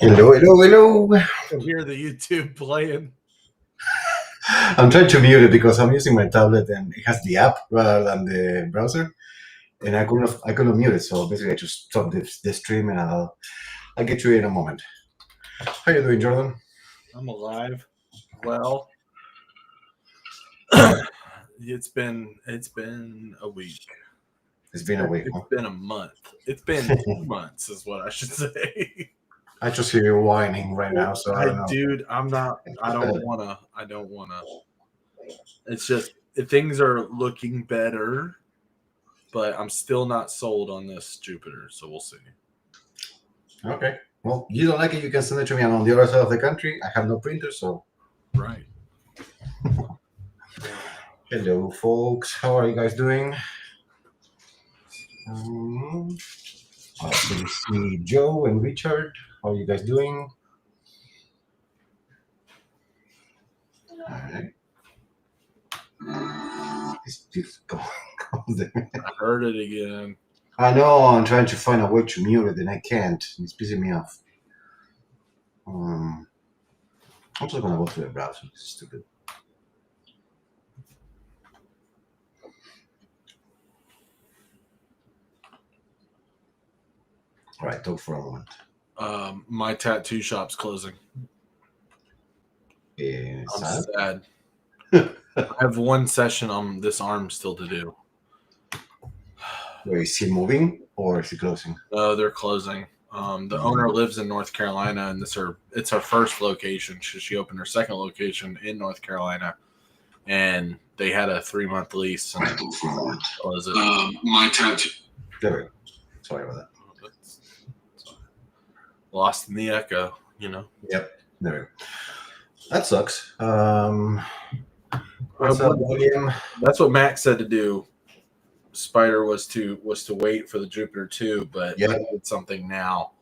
Hello, hello, hello. I hear the YouTube playing. I'm trying to mute it because I'm using my tablet and it has the app rather than the browser, and I couldn't mute it. So basically, I just stopped the stream, and I'll get to it in a moment. How you doing, Jordan? I'm alive. Well, it's been a week. It's been a week. It's Huh? been a month. It's been 2 months, is what I should say. I just hear you whining right now, so I don't know. Dude, I don't wanna. It's just things are looking better, but I'm still not sold on this Jupiter. So we'll see. Okay. Well, you don't like it, you can send it to me. I'm on the other side of the country. I have no printer, so. Right. Hello, folks. How are you guys doing? I see Joe and Richard. How are you guys doing? All right. It's just going. I heard it again. I know. I'm trying to find a way to mute it, and I can't. It's pissing me off. I'm just gonna go through the browser. It's stupid. All right, talk for a moment. My tattoo shop's closing. I'm sad. I have one session on this arm still to do. Wait, is he moving or is he closing? No, they're closing. The owner lives in North Carolina, and it's her first location. She opened her second location in North Carolina, and they had a 3-month lease. And close it. My tattoo. There we go. Sorry about that. Lost in the echo, you know. Yep. There we go. That sucks. What's up, William? That's what Max said to do. Spider was to wait for the Jupiter 2, but I did something now.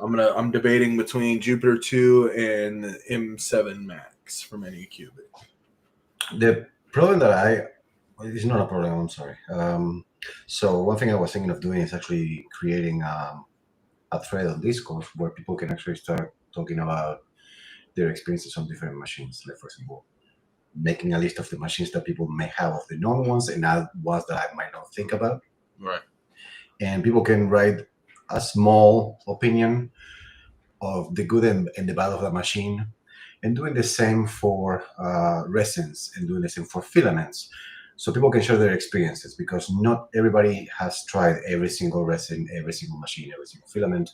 I'm debating between Jupiter 2 and M7 Max from Anycubic. The problem that it's not a problem. I'm sorry. So one thing I was thinking of doing is actually creating a thread on Discord where people can actually start talking about their experiences on different machines. Like, for example, making a list of the machines that people may have of the known ones and add ones that I might not think about. Right. And people can write a small opinion of the good and the bad of the machine, and doing the same for resins and doing the same for filaments, so people can share their experiences, because not everybody has tried every single resin, every single machine, every single filament.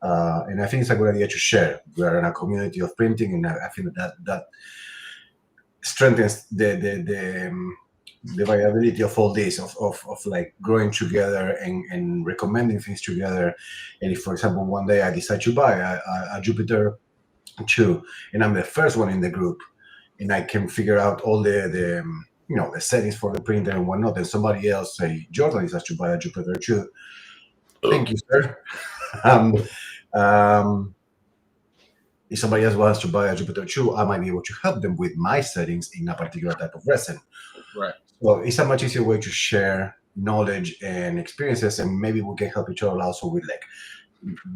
Right. And I think it's a good idea to share. We are in a community of printing, and I think that strengthens the viability of all this, of like growing together and recommending things together. And if, for example, one day I decide to buy a Jupiter 2, and I'm the first one in the group, and I can figure out all the the settings for the printer and whatnot, and somebody else say, Jordan decides to buy a Jupiter 2. Thank you, sir. If somebody else wants to buy a Jupiter 2, I might be able to help them with my settings in a particular type of resin. Right. So it's a much easier way to share knowledge and experiences, and maybe we can help each other also with, like,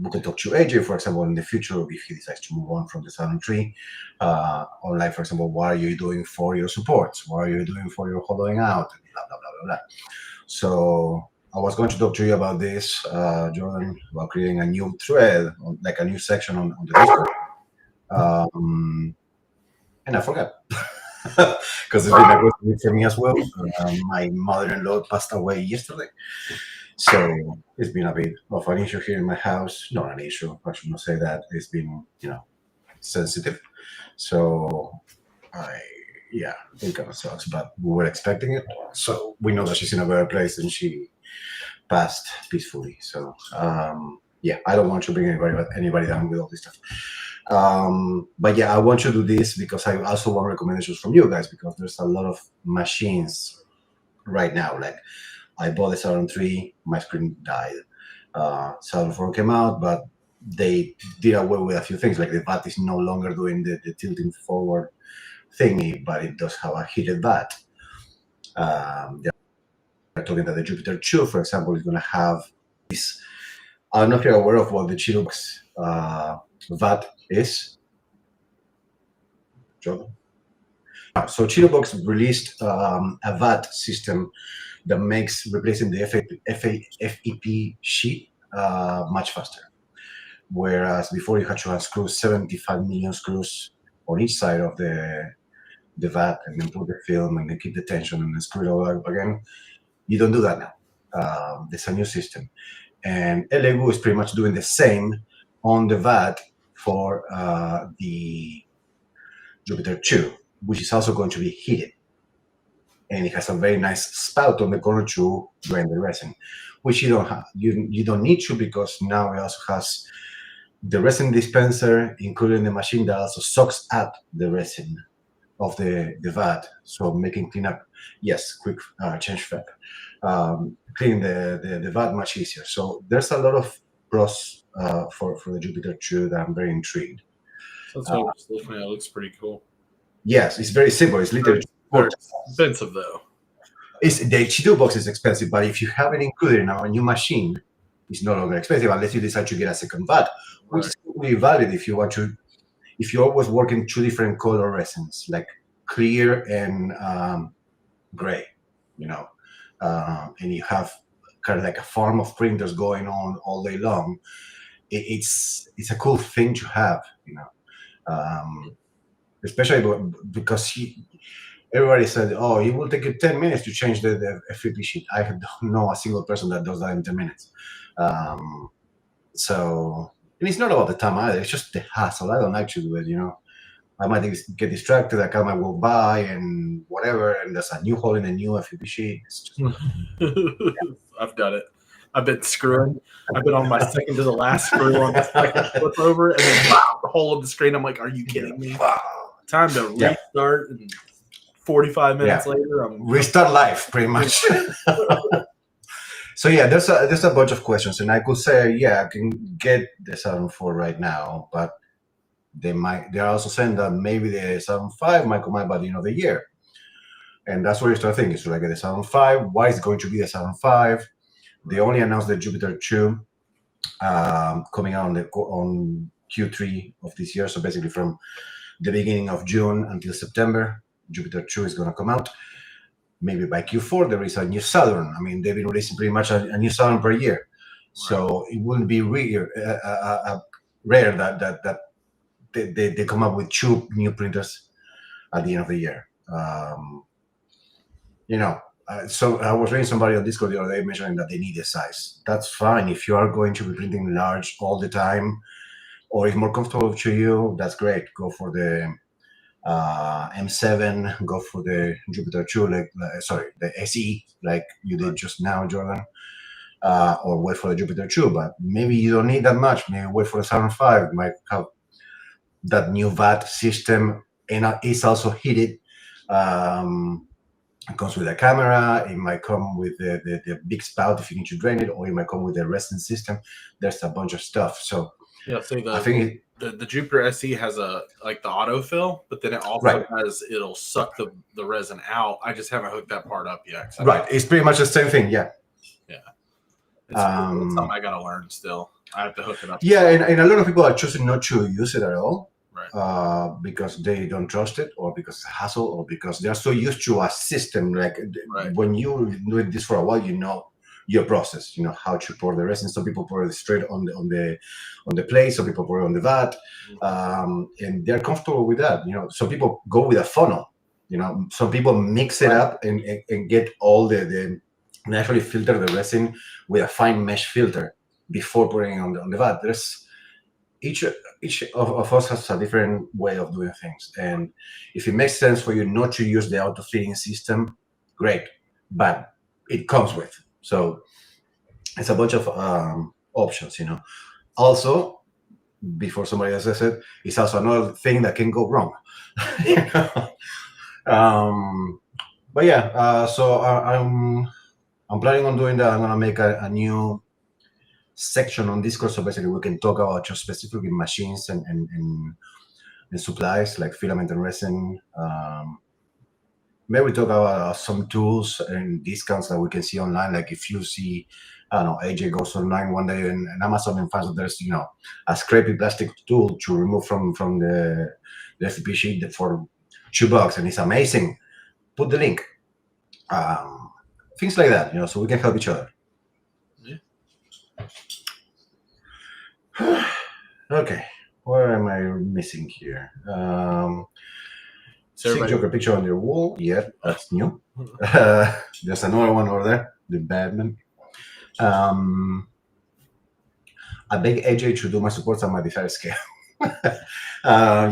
we can talk to AJ, for example, in the future if he decides to move on from the Saturn 3. Or, like, for example, what are you doing for your supports? What are you doing for your hollowing out? Blah, blah, blah, blah, blah. So I was going to talk to you about this, Jordan, about creating a new thread, like a new section on the Discord. And I forgot. Because it's been a good week for me as well. My mother-in-law passed away yesterday. So it's been a bit of an issue here in my house. Not an issue, I should not say that. It's been, sensitive. So it kind of sucks, but we were expecting it. So we know that she's in a better place and she passed peacefully. So I don't want to bring anybody down with all this stuff. But I want to do this because I also want recommendations from you guys, because there's a lot of machines right now. Like, I bought the Saturn 3, my screen died. Saturn 4 came out, but they did away with a few things. Like, the VAT is no longer doing the tilting forward thingy, but it does have a heated VAT. They're talking that the Jupiter 2, for example, is going to have this. I don't know if you're aware of what the Chirobox VAT is. Jordan? So Chirobox released a VAT system that makes replacing the FEP sheet much faster. Whereas before you had to unscrew 75 million screws on each side of the VAT, and then put the film and then keep the tension and then screw it all up again. You don't do that now. There's a new system. And LEGO is pretty much doing the same on the VAT for the Jupiter 2, which is also going to be heated. And it has a very nice spout on the corner to drain the resin, which you don't have. You don't need to, because now it also has the resin dispenser included in the machine that also sucks up the resin of the VAT, so making cleanup, quick change FEP, cleaning the VAT much easier. So there's a lot of pros for the Jupiter 2 that I'm very intrigued. So that's it looks pretty cool. Yes, it's very simple. It's literally very expensive though. The H2 box is expensive, but if you have it included in our new machine, it's no longer expensive unless you decide to get a second VAT, which is totally valid if you want to. If you're always working 2 different color resins, like clear and gray, and you have kind of like a farm of printers going on all day long, it's a cool thing to have, especially because everybody said, oh, it will take you 10 minutes to change the FEP sheet. I don't know a single person that does that in 10 minutes. And it's not about the time either. It's just the hassle. I don't like to do it, I might get distracted. I might walk by and whatever, and there's a new hole in a new FEP sheet. It's just, I've done it. I've been screwing. I've been on my second to the last screw on the second flip over, and then the hole of the screen. I'm like, are you kidding me? Wow. Time to restart. And 45 minutes later, restart life, pretty much. So there's a bunch of questions, and I could say, I can get the Saturn 4 right now, but they're also saying that maybe the Saturn 5 might come out by the end of the year. And that's where you start thinking, should I get the Saturn 5? Why is it going to be the Saturn 5? They only announced the Jupiter 2 coming out on Q3 of this year. So basically from the beginning of June until September, Jupiter 2 is going to come out. Maybe by Q4, there is a new Saturn. I mean, they've been releasing pretty much a new Saturn per year. So it wouldn't be weird, rare that they come up with 2 new printers at the end of the year. So I was reading somebody on Discord the other day mentioning that they need a size. That's fine if you are going to be printing large all the time, or it's more comfortable to you. That's great. Go for the M7. Go for the Jupiter 2, the SE, like you did just now, Jordan. Or wait for the Jupiter 2, but maybe you don't need that much. Maybe wait for the Saturn 5. It might have that new VAT system, and it's also heated. It comes with a camera. It might come with the big spout if you need to drain it, or it might come with a resin system. There's a bunch of stuff. So yeah, so I think the Jupiter SE has the autofill, but then it also it'll suck the resin out. I just haven't hooked that part up yet. Right, it's pretty much the same thing. Yeah. It's something I gotta learn still. I have to hook it up. Yeah, and a lot of people are choosing not to use it at all. Right. Because they don't trust it, or because it's a hassle, or because they're so used to a system. Like when you do this for a while, you know your process. You know how to pour the resin. Some people pour it straight on the plate. Some people pour it on the vat, and they're comfortable with that. Some people go with a funnel. Some people mix it up and get all the naturally filter the resin with a fine mesh filter before putting it on the vat. There's each of us has a different way of doing things, and if it makes sense for you not to use the auto feeding system, great, but it comes with, so it's a bunch of options. Also, before somebody else says it, it's also another thing that can go wrong. But yeah, so I'm planning on doing that. I'm gonna make a new section on Discord, so basically we can talk about just specifically machines and supplies like filament and resin. Maybe we talk about some tools and discounts that we can see online. Like if you see, I don't know, AJ goes online one day and Amazon and finds that there's a scrapey plastic tool to remove from the FTP sheet for $2, and it's amazing. Put the link. Things like that, so we can help each other. Okay, what am I missing here? Joker picture on your wall. Yeah, that's new. There's another one over there, the Batman. I beg AJ to do my supports on my desired scale.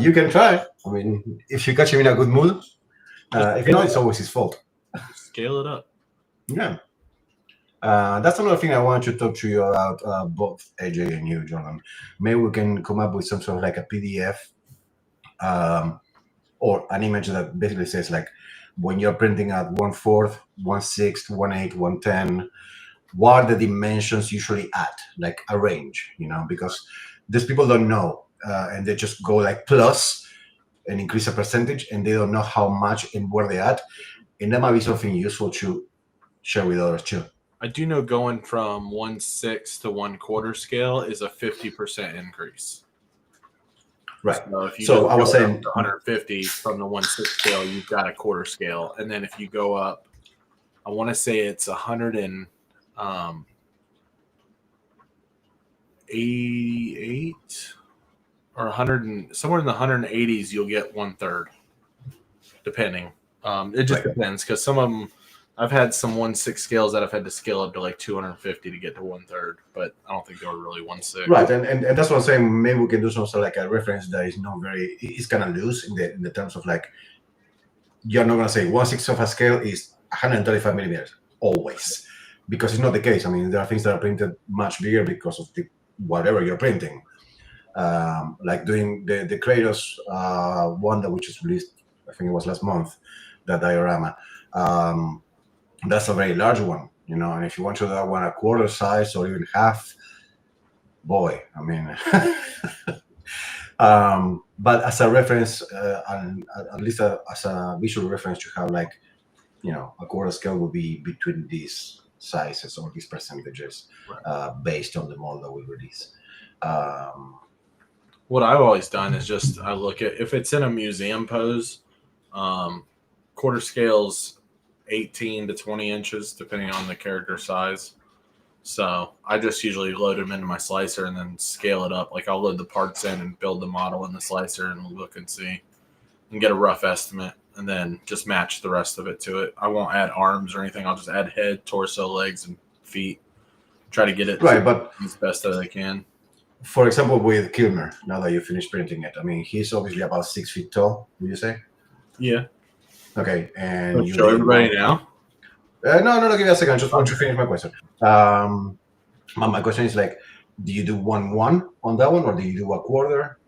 You can try. I mean, if you catch him in a good mood. If not, it's always his fault. Scale it up. Yeah. That's another thing I want to talk to you about, both AJ and you, Jordan. Maybe we can come up with some sort of like a PDF or an image that basically says like when you're printing at 1/4, 1/6, 1/8, 1/10, what are the dimensions usually at, like a range, because these people don't know and they just go like plus and increase a percentage and they don't know how much and where they're at. And that might be something useful to share with others too. I do know going from 1/6 to 1/4 scale is a 50% increase. Right. So I was saying 150 from the 1/6 scale, you've got a 1/4 scale, and then if you go up, I want to say it's 188 or 100 and somewhere in the 180s, you'll get 1/3, depending. It just depends because some of them. I've had some 1/6 scales that I've had to scale up to like 250 to get to 1/3, but I don't think they were really 1/6. Right, and that's what I'm saying. Maybe we can do something like a reference that is not very. It's kind of loose in the terms of like you're not gonna say 1/6 of a scale is 135 millimeters always, because it's not the case. I mean, there are things that are printed much bigger because of the whatever you're printing. Like doing the Kratos one that we just released, I think it was last month, that diorama. That's a very large one, and if you want to do that one a 1/4 size or even half, boy, I mean, but as a reference, and at least as a visual reference, to have like, a 1/4 scale would be between these sizes or these percentages, based on the model that we release. What I've always done is just I look at if it's in a museum pose, 1/4 scales 18 to 20 inches, depending on the character size. So I just usually load them into my slicer and then scale it up. Like I'll load the parts in and build the model in the slicer and look and see and get a rough estimate and then just match the rest of it to it. I won't add arms or anything. I'll just add head, torso, legs, and feet. Try to get it right, but as best as I can. For example, with Kilmer, now that you finished printing it, I mean, he's obviously about 6 feet tall, would you say? Yeah. Okay, and you show everybody now? No, give me a second. I just want to finish my question. My question is like, do you do 1-1 on that one, or do you do a quarter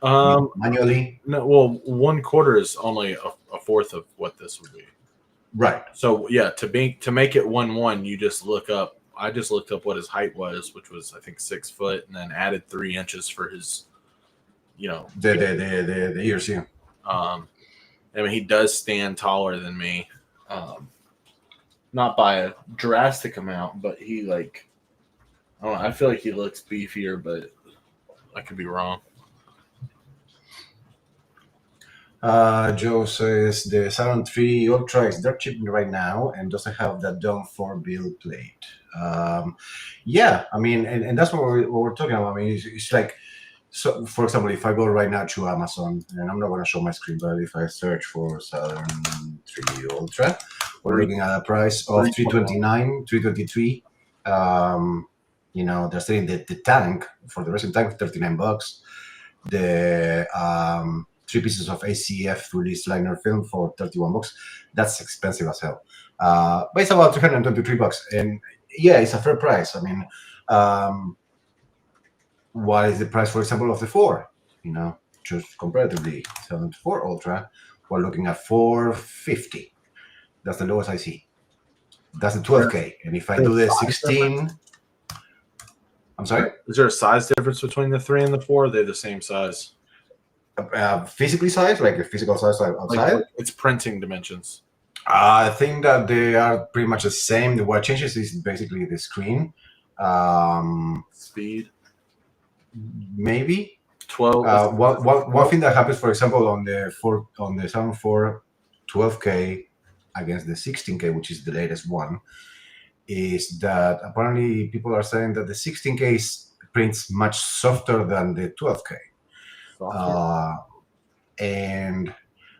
manually? No, well, 1/4 is only a fourth of what this would be. Right. So yeah, to make it 1-1, you just look up. I just looked up what his height was, which was I think 6 foot, and then added 3 inches for his, the ears. Yeah. I mean, he does stand taller than me, not by a drastic amount, but he I don't know. I feel like he looks beefier, but I could be wrong. Joe says the Saturn 3 Ultra is dirt cheap right now and doesn't have that Dawn 4 build plate. Yeah, I mean, and that's what we're talking about. I mean, it's like, so for example, if I go right now to Amazon, and I'm not going to show my screen, but if I search for Saturn 3 Ultra, we're looking at a price of $329, $323. They're selling the tank for the recent tank, $39. The 3 pieces of ACF release liner film for $31. That's expensive as hell. But it's about $323, and yeah, it's a fair price. I mean, what is the price, for example, of the 4? Just comparatively, 74 Ultra, we're looking at $450. That's the lowest I see. That's the 12K, and if I do the 16, I'm sorry. Is there a size difference between the 3 and the 4? Or are they the same size? Physically size, like a physical size outside? Like it's printing dimensions. I think that they are pretty much the same. What changes is basically the screen. Speed. Maybe 12. One thing that happens, for example, on the Saturn 4 12K against the 16K, which is the latest one, is that apparently people are saying that the 16K prints much softer than the 12K. And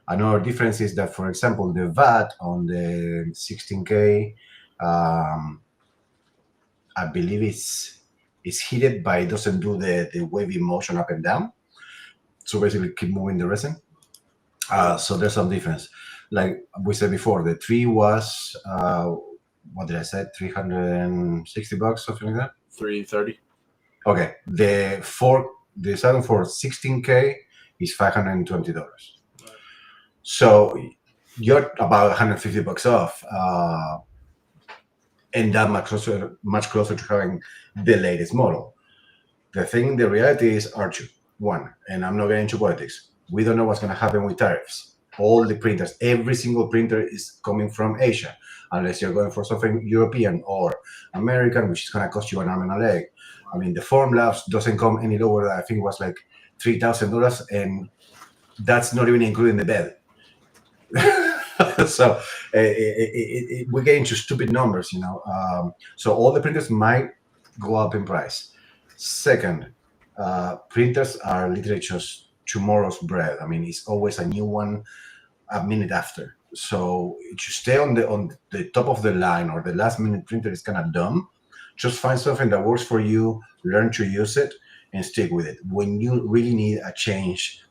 another difference is that, for example, the VAT on the 16K, I believe it's heated, but it doesn't do the wavy motion up and down. So basically keep moving the resin. So there's some difference. Like we said before, the 3 was, what did I say, $360, something like that? $330. Okay. The Saturn 4 16K is $520. Right. So you're about $150 off. And that much closer to having the latest model. The reality is R2, one, and I'm not getting into politics. We don't know what's going to happen with tariffs. All the printers, every single printer is coming from Asia, unless you're going for something European or American, which is going to cost you an arm and a leg. I mean, the Formlabs doesn't come any lower than, I think it was like $3,000, and that's not even including the bed. So we get into stupid numbers, so all the printers might go up in price. Second, printers are literally just tomorrow's bread. I mean, it's always a new one a minute after. So to stay on the top of the line, or the last minute printer is kind of dumb. Just find something that works for you, learn to use it, and stick with it. When you really need a change,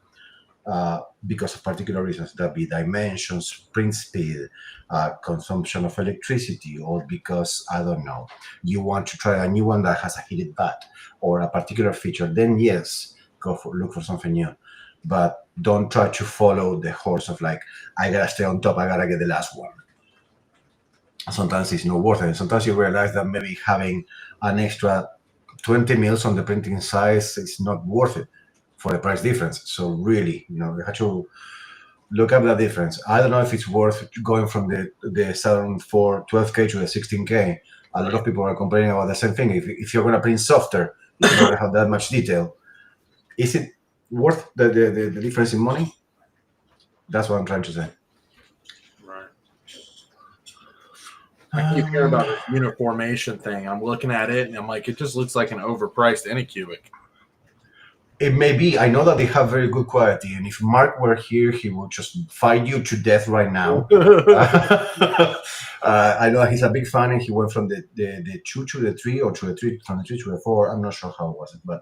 because of particular reasons, that be dimensions, print speed, consumption of electricity, or because, I don't know, you want to try a new one that has a heated bat or a particular feature, then yes, look for something new. But don't try to follow the horse of like, I gotta stay on top, I gotta get the last one. Sometimes it's not worth it. Sometimes you realize that maybe having an extra 20 mils on the printing size is not worth it for the price difference. So really, you have to look up the difference. I don't know if it's worth going from the Saturn 4 12K to the 16K. A lot of people are complaining about the same thing. If you're going to print softer, you're going to have that much detail. Is it worth the difference in money? That's what I'm trying to say. Right. I keep hearing about this uniformation thing. I'm looking at it and I'm like, it just looks like an overpriced Anycubic. It may be. I know that they have very good quality, and if Mark were here, he would just fight you to death right now. I know he's a big fan, and he went from the 2 to the 3, or to the 3 from the 3 to the 4. I'm not sure how it was it, but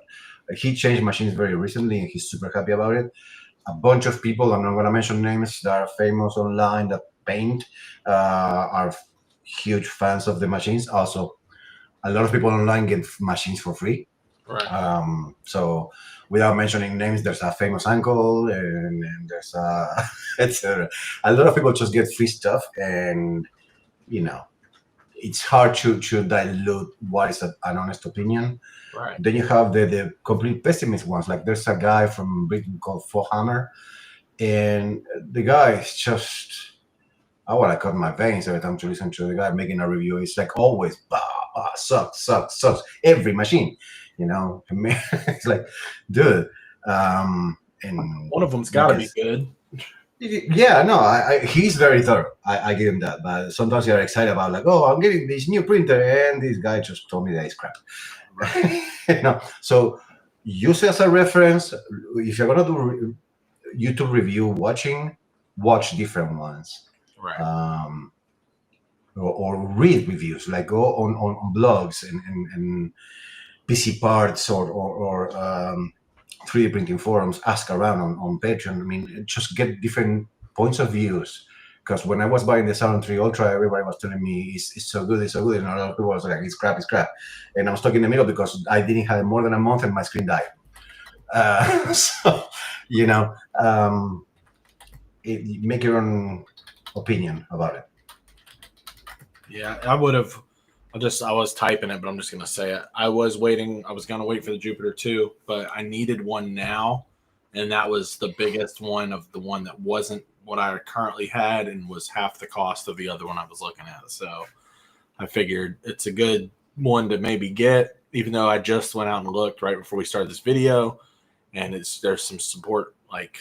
he changed machines very recently, and he's super happy about it. A bunch of people, I'm not going to mention names, that are famous online that paint are huge fans of the machines. Also, a lot of people online get machines for free. Right. So without mentioning names, there's a famous uncle, and there's etc. A lot of people just get free stuff, and it's hard to dilute what is an honest opinion. Right. Then you have the complete pessimist ones. Like there's a guy from Britain called Fohammer, and the guy is just, I want to cut my veins every time to listen to the guy making a review. It's like always, sucks. Every machine, it's like, dude. And one of them's got to be good. Yeah, no, he's very thorough. I give him that. But sometimes you're excited about, like, oh, I'm getting this new printer, and this guy just told me that it's crap. So use it as a reference. If you're gonna do YouTube review watch different ones. Right. Or read reviews, like go on blogs and PC parts or 3D printing forums, ask around on Patreon. I mean, just get different points of views. Because when I was buying the Saturn 3 Ultra, everybody was telling me it's so good, and a lot of people was like, it's crap. And I was stuck in the middle because I didn't have more than a month and my screen died. Make your own opinion about it. Yeah, I would have. I was typing it, but I'm just gonna say it. I was gonna wait for the Jupiter 2, but I needed one now, and that was the biggest one of the one that wasn't what I currently had and was half the cost of the other one I was looking at. So I figured it's a good one to maybe get, even though I just went out and looked right before we started this video, and there's some support like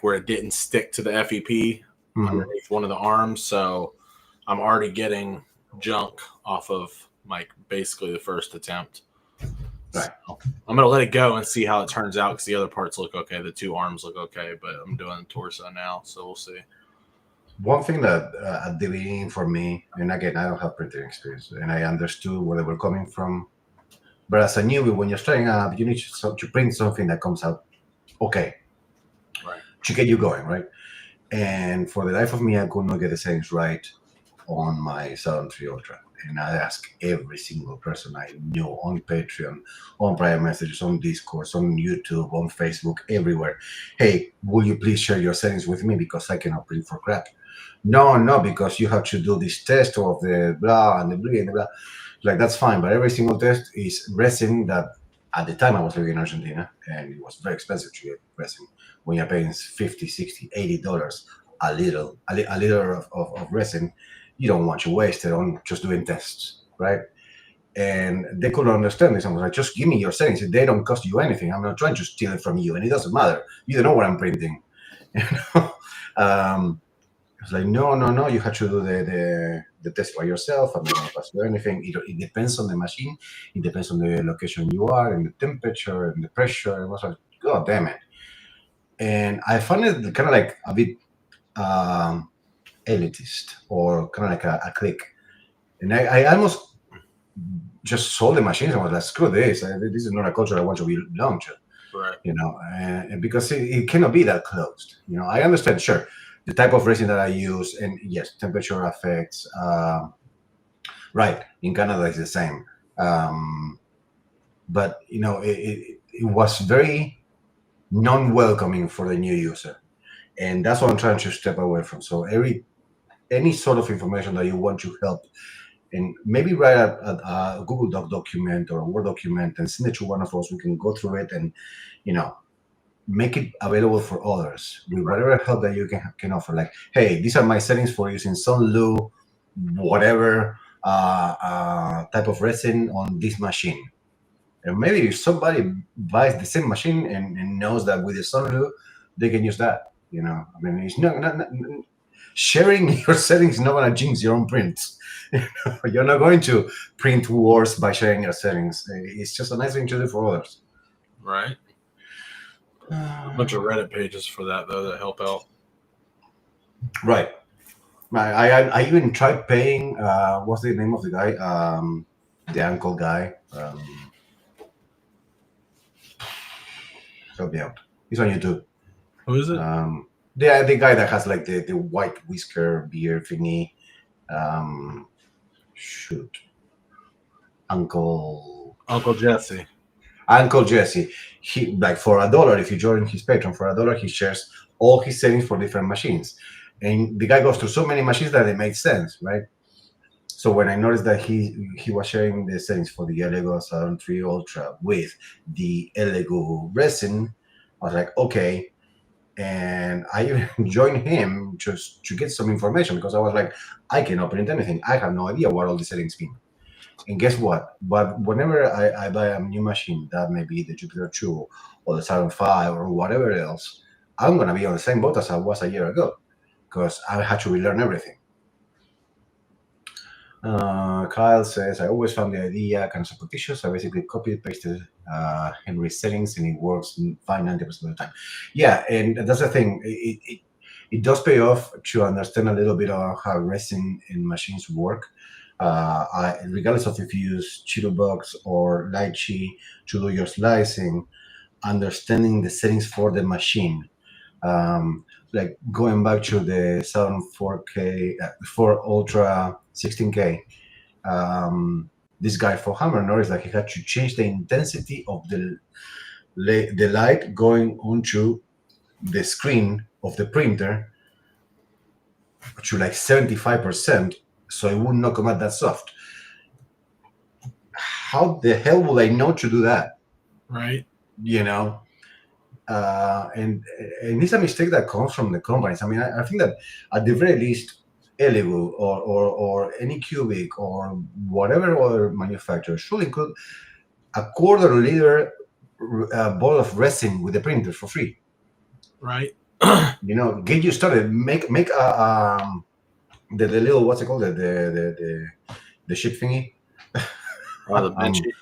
where it didn't stick to the FEP underneath one of the arms, so I'm already getting junk off of like basically the first attempt. Right. So I'm gonna let it go and see how it turns out, because the other parts look okay, the 2 arms look okay, but I'm doing the torso now, so we'll see. One thing that at the beginning for me, and again, I don't have printing experience, and I understood where they were coming from, but as a newbie, when you're starting up, you need to print something that comes out okay, right, to get you going, right? And for the life of me, I could not get the settings right on my Saturn 3 Ultra. And I asked every single person I knew on Patreon, on private messages, on Discord, on YouTube, on Facebook, everywhere. Hey, will you please share your settings with me, because I cannot print for crap. No, because you have to do this test of the blah and the blah and the blah. Like, that's fine, but every single test is resin that at the time I was living in Argentina, and it was very expensive to get resin. When you're paying $50, $60, $80 a liter of resin, you don't want to waste it on just doing tests, right? And they couldn't understand this. I was like, just give me your settings. They don't cost you anything. I'm not trying to steal it from you, and it doesn't matter. You don't know what I'm printing. It's like, no, you have to do the test by yourself. I'm not going to pass you anything. It depends on the machine. It depends on the location you are, and the temperature, and the pressure. It was like, God damn it. And I found it kind of like a bit elitist, or kind of like a clique. And I almost just sold the machines. I was like, screw this. This is not a culture I want to belong to. right. And because it cannot be that closed. I understand, sure, the type of resin that I use, and yes, temperature affects. Right, in Canada it's the same. But it was very non-welcoming for the new user, and that's what I'm trying to step away from. So any sort of information that you want to help, and maybe write a Google Doc document or a Word document and send it to one of us. We can go through it and make it available for others with whatever help that you can offer. Like, hey, these are my settings for using Sunlu, whatever type of resin on this machine. And maybe if somebody buys the same machine and knows that with the Sunlu, they can use that. I mean, it's not sharing your settings is not going to jinx your own prints. You're not going to print worse by sharing your settings. It's just a nice thing to do for others. Right. A bunch of Reddit pages for that, though, that help out. Right. I even tried paying, what's the name of the guy? The uncle guy. Help me out. He's on YouTube. Who is it? The guy that has like the white whisker beard thingy. Shoot. Uncle Jesse. Uncle Jesse. He, like, for $1, if you join his Patreon, for $1, he shares all his settings for different machines. And the guy goes through so many machines that it makes sense, right? So when I noticed that he was sharing the settings for the Elego Saturn 3 Ultra with the Elego resin, I was like, okay. And I even joined him just to get some information, because I was like, I cannot print anything. I have no idea what all the settings mean. And guess what? But whenever I buy a new machine, that may be the Jupiter 2 or the Saturn 5 or whatever else, I'm going to be on the same boat as I was a year ago, because I had to relearn everything. Kyle says, I always found the idea kind of superstitious. I basically copied pasted Henry's settings, and it works fine 90% of the time. Yeah, and that's the thing. It does pay off to understand a little bit of how resin in machines work. Regardless of if you use Chitubox or Lychee to do your slicing, understanding the settings for the machine. Like going back to the Saturn 4K, 4 Ultra 16K, this guy for Hammer noticed that he had to change the intensity of the light going onto the screen of the printer to like 75%, so it would not come out that soft. How the hell would I know to do that? Right. You know? And it's a mistake that comes from the companies. I mean, I think that at the very least, Elego or Anycubic or whatever other manufacturer should include a quarter-liter bottle of resin with the printer for free. Right. You know, get you started. Make a the little, what's it called, the ship thingy. The benchy.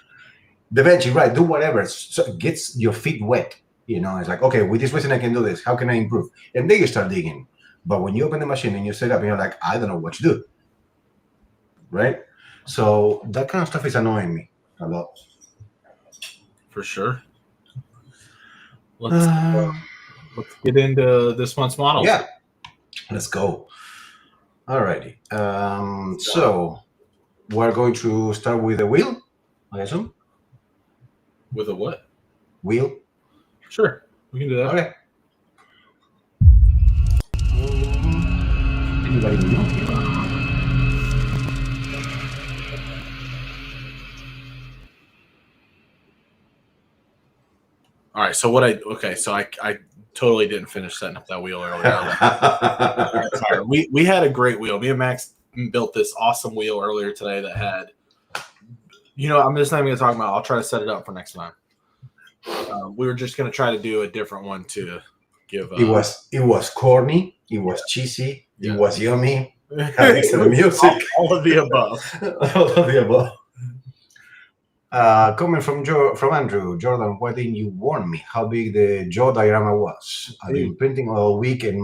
The benchy, right? Do whatever. So it gets your feet wet. You know, it's like, okay, with this resin I can do this. How can I improve? And then you start digging. But when you open the machine and you set up, and you're like, I don't know what to do. Right? So that kind of stuff is annoying me a lot. For sure. Let's get into this month's models. Yeah. Let's go. Alrighty. So we're going to start with the wheel, I assume. With a what? Wheel. Sure, we can do that. Okay. Anybody know? All right. So I totally didn't finish setting up that wheel earlier. Sorry. We had a great wheel. Me and Max built this awesome wheel earlier today that had, I'm just not even going to talk about it. I'll try to set it up for next time. We were just going to try to do a different one to give. It was corny. It was cheesy. Yeah. It was yummy. Excellent music. All of the above. All of the above. Coming from Andrew, Jordan, why didn't you warn me how big the jaw diorama was? I've been printing all week in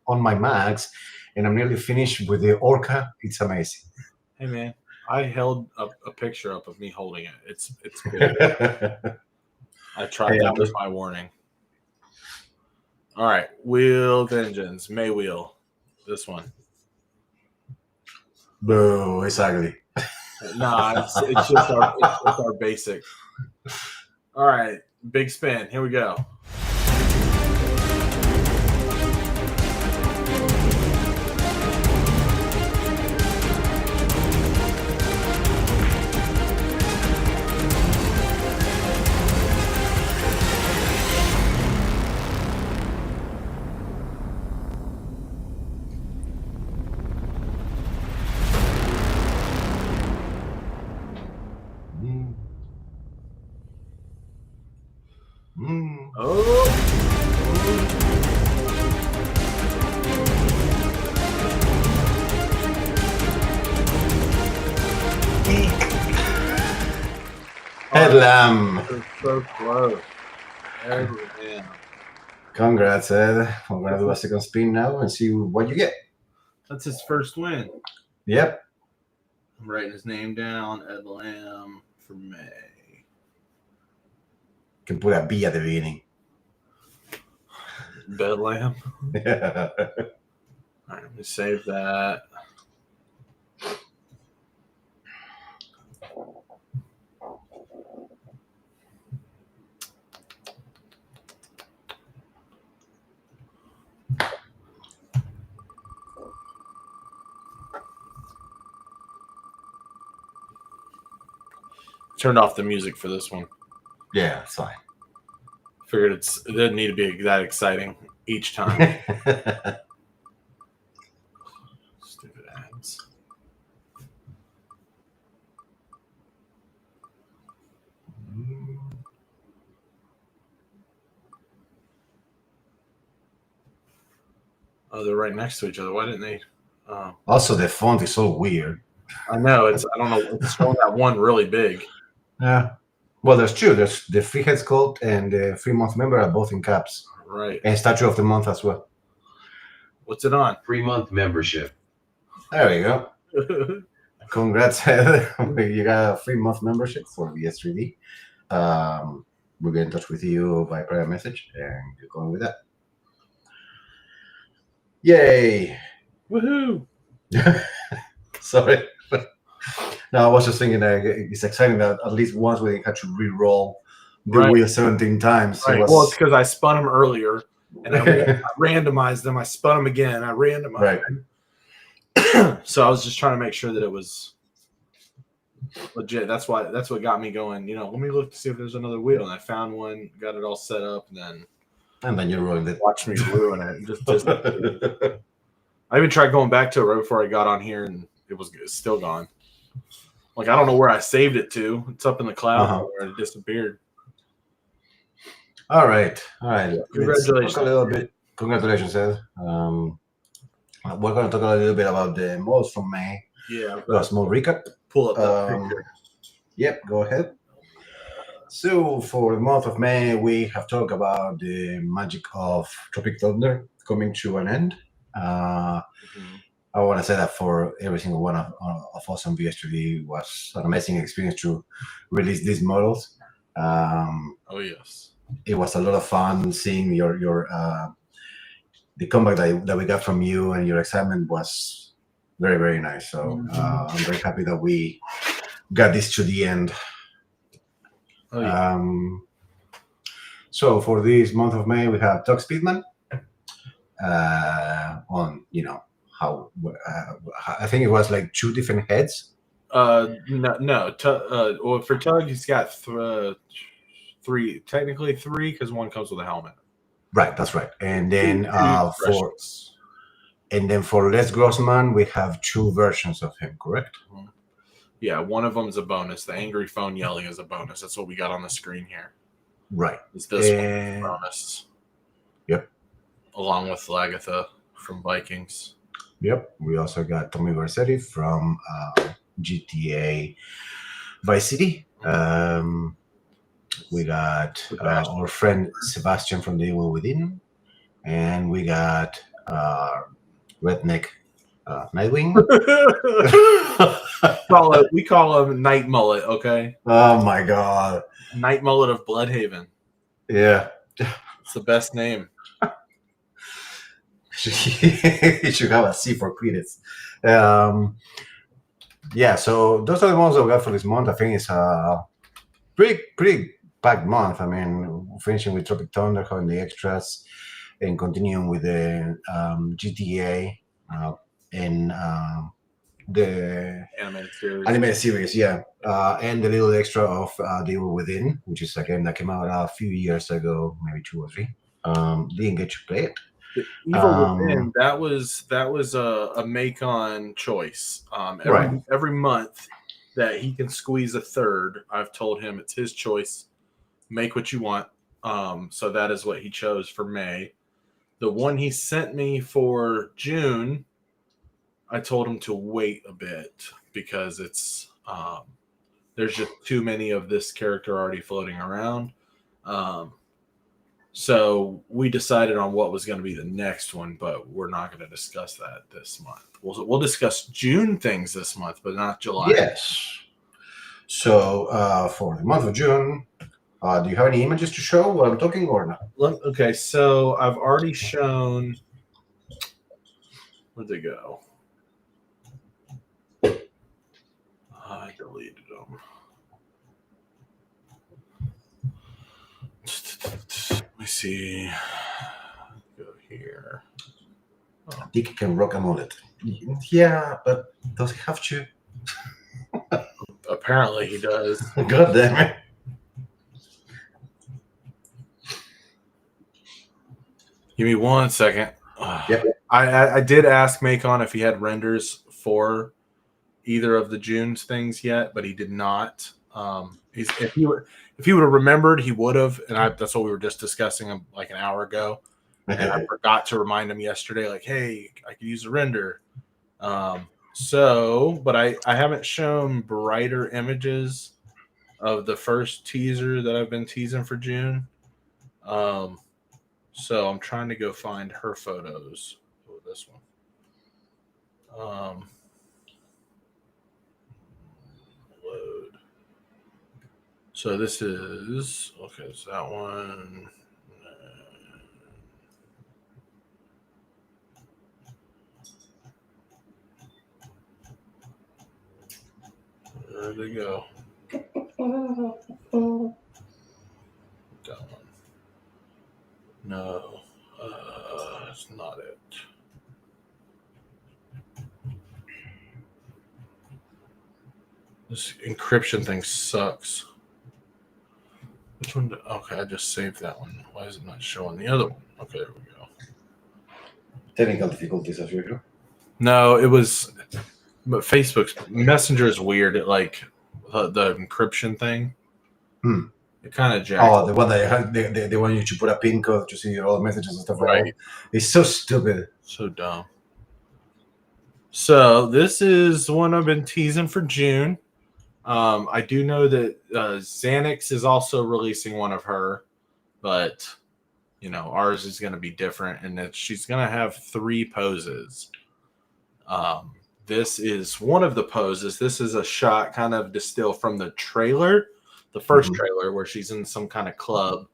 on my Macs, and I'm nearly finished with the Orca. It's amazing. Hey man, I held a picture up of me holding it. It's good. I tried. That was my warning. All right, Wheel Vengeance, May Wheel. This one. Boo, it's ugly. Nah, it's just our basic. All right, big spin. Here we go. Headlamb. So close. Headlamb. Congrats, Ed. I'm gonna do a second spin now and see what you get. That's his first win. Yep. I'm writing his name down. Ed Lamb for May. Can put a B at the beginning. Bedlam. Yeah. All right, let me save that. Turned off the music for this one. Yeah, it's fine. Figured it doesn't need to be that exciting each time. Stupid ads. Oh, they're right next to each other. Why didn't they? Also, the font is so weird. I know. I don't know. It's showing that one really big. Yeah. Well, there's two. There's the Free Head Sculpt and the 3-month member are both in caps. Right. And Statue of the Month as well. What's it on? 3-month membership. There you go. Congrats, Ed. You got a 3-month membership for VS3D. We'll get in touch with you by private message and you're going with that. Yay. Woohoo. Sorry. No, I was just thinking that it's exciting that at least once we had to re-roll the wheel 17 times. Right. Well, it's because I spun them earlier and I randomized them. I spun them again. I randomized them. So I was just trying to make sure that it was legit. That's what got me going. Let me look to see if there's another wheel. And I found one, got it all set up, and then you ruined it. Watch me ruin it. Just I even tried going back to it right before I got on here, and it's still gone. Like, I don't know where I saved it to. It's up in the cloud where it disappeared. All right. Congratulations. A little bit. Congratulations, Ed. We're going to talk a little bit about the models from May. Yeah. A small recap. Pull up that picture. Yep, go ahead. So for the month of May, we have talked about the magic of Tropic Thunder coming to an end. I want to say that for every single one of us on VS3D was an amazing experience to release these models. Oh yes, it was a lot of fun seeing your the comeback that we got from you, and your excitement was very, very nice. So I'm very happy that we got this to the end. Oh, yeah. So for this month of May, we have Tug Speedman on how I think it was like 2 different heads. No. Well, for Tug, he's got 3, technically 3, because one comes with a helmet. Right, that's right. And then for Les Grossman, we have 2 versions of him, correct? Mm-hmm. Yeah, one of them is a bonus. The angry phone yelling is a bonus. That's what we got on the screen here. Right. Is this one bonus? Yep. Along with Lagatha from Vikings. Yep. We also got Tommy Vercetti from GTA Vice City. We got our friend Sebastian from The Evil Within. And we got Redneck Nightwing. We call him Night Mullet, okay? Oh my God. Night Mullet of Bloodhaven. Yeah. It's the best name. He should have a C for credits. Yeah, so those are the ones that we got for this month. I think it's a pretty packed month. I mean, finishing with Tropic Thunder, having the extras, and continuing with the GTA and the animated series, yeah, and the little extra of The Evil Within, which is a game that came out a few years ago, maybe 2 or 3. Didn't get to play it. The Evil Within, that was a Macon choice. Every month that he can squeeze a third, I've told him it's his choice. Make what you want. So that is what he chose for May. The one he sent me for June, I told him to wait a bit because it's There's just too many of this character already floating around. So we decided on what was going to be the next one, but we're not going to discuss that this month. We'll discuss June things this month, but not July. Yes. So for the month of June, do you have any images to show while I'm talking or not? Okay, so I've already shown. Where'd they go? I deleted them. Let me see. Go here. Dick can rock a mullet. Yeah, but does he have to? Apparently he does. God damn it. Give me 1 second. Yep. I did ask Macon if he had renders for either of the June's things yet, but he did not. If he would have remembered, he would have, and that's what we were just discussing like an hour ago. And I forgot to remind him yesterday, like, hey, I could use a render. But I haven't shown brighter images of the first teaser that I've been teasing for June. So I'm trying to go find her photos. Oh, this one. Load. So this is okay. So that one. There they go. That one. No, that's not it. This encryption thing sucks. Which one? Okay, I just saved that one. Why is it not showing the other one? Okay, there we go. Technical difficulties as usual. No, it was. But Facebook's Messenger is weird. It like the encryption thing. It kind of jacks. Oh, the one that they want you to put a PIN code to see all the messages and stuff like that. It's so stupid. So dumb. So this is one I've been teasing for June. I do know that Xanax is also releasing one of her, but ours is going to be different, and that she's going to have 3 poses. This is one of the poses. This is a shot kind of distilled from the trailer, the first trailer, where she's in some kind of club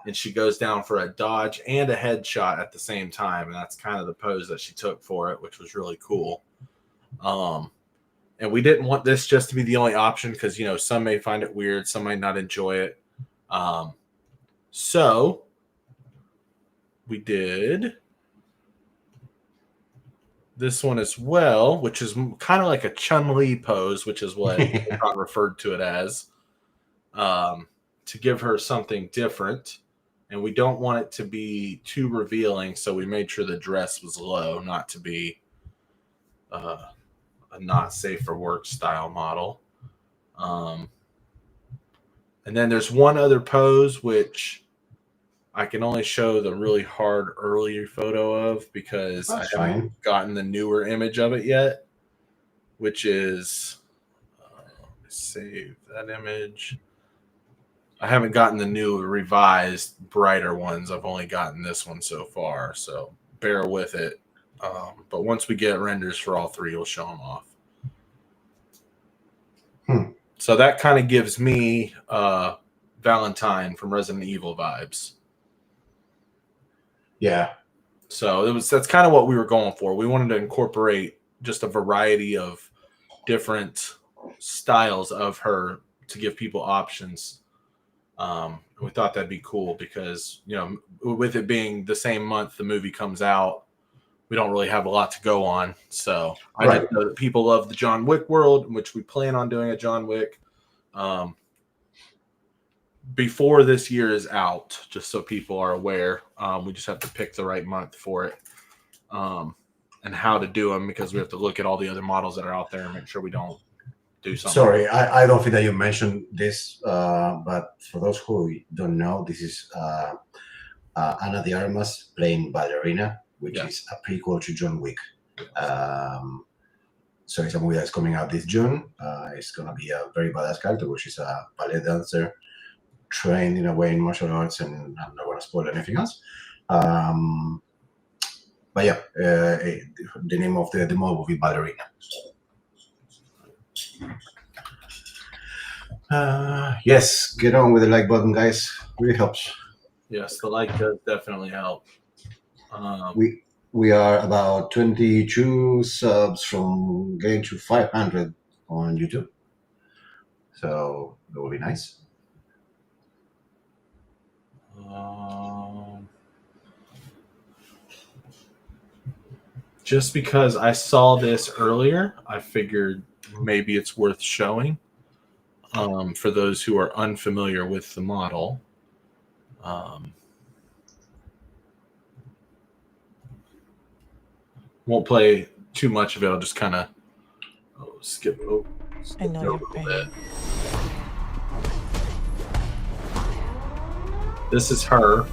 and she goes down for a dodge and a headshot at the same time. And that's kind of the pose that she took for it, which was really cool. And we didn't want this just to be the only option because, some may find it weird. Some might not enjoy it. So we did this one as well, which is kind of like a Chun-Li pose, which is what Ron referred to it as, to give her something different. And we don't want it to be too revealing, so we made sure the dress was low, not to be a not safe for work style model. And then there's one other pose, which I can only show the really hard earlier photo of because I haven't gotten the newer image of it yet, which is, save that image. I haven't gotten the new revised brighter ones. I've only gotten this one so far, so bear with it. But once we get renders for all 3, we'll show them off. So that kind of gives me Valentine from Resident Evil vibes. Yeah. So that's kind of what we were going for. We wanted to incorporate just a variety of different styles of her to give people options. We thought that'd be cool because, with it being the same month the movie comes out, we don't really have a lot to go on. So I did know that people love the John Wick world, which we plan on doing a John Wick before this year is out, just so people are aware. We just have to pick the right month for it and how to do them because we have to look at all the other models that are out there and make sure we don't do something. Sorry, I don't think that you mentioned this, but for those who don't know, this is Ana de Armas playing Ballerina, which is a prequel to John Wick. So it's a movie that's coming out this June. It's gonna be a very badass character, which is a ballet dancer trained in a way in martial arts, and I'm not gonna spoil anything else. But yeah, the name of the movie will be Ballerina. Yes, get on with the like button, guys. Really helps. Yes, the like does definitely help. We are about 22 subs from getting to 500 on YouTube, so that will be nice. Just because I saw this earlier, I figured maybe it's worth showing for those who are unfamiliar with the model. Won't play too much of it. I'll just kind of skip over I know your pain. This is her.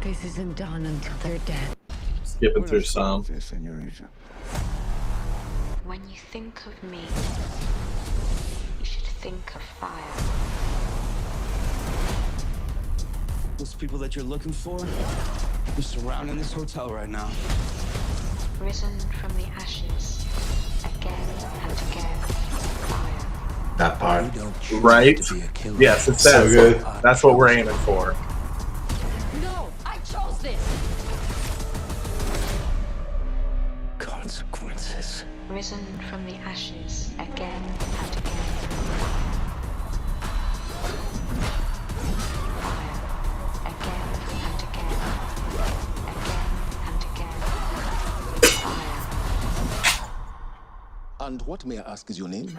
This isn't done until they're dead. Skipping through some. When you think of me, you should think of fire. Those people that you're looking for, they're surrounding this hotel right now. Risen from the ashes, again and again, fire. That part. Right? Yes, it's So good. That's what we're aiming for. No, I chose this! Consequences. Risen from the ashes, again and again. Fire. Again and again. Again and again. Fire. And what, may I ask, is your name?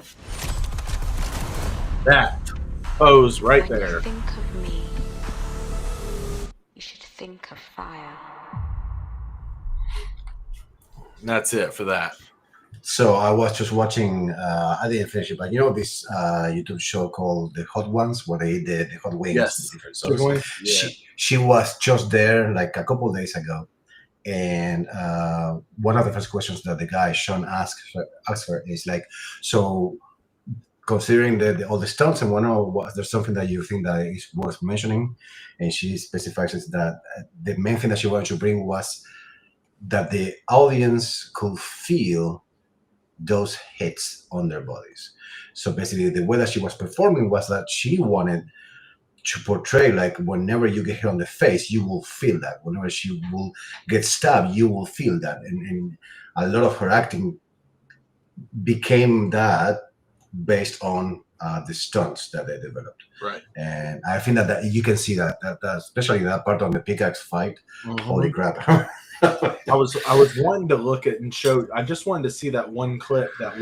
That pose right When there. you think of me, you should think of fire. That's it for that. So I was just watching. I didn't finish it, but you know this YouTube show called The Hot Ones, where they eat the hot wings. Yes. In different sauces. She was just there like a couple of days ago, and one of the first questions that the guy Sean asked her is like, so considering all the stunts and whatnot, was there something that you think that is worth mentioning? And she specifies that the main thing that she wanted to bring was that the audience could feel those hits on their bodies. So basically the way that she was performing was that she wanted to portray like whenever you get hit on the face, you will feel that. Whenever she will get stabbed, you will feel that. And a lot of her acting became that based on the stunts that they developed. Right. And I think that you can see that especially that part on the pickaxe fight. Holy crap. I was wanting to look at and show. I just wanted to see that one clip that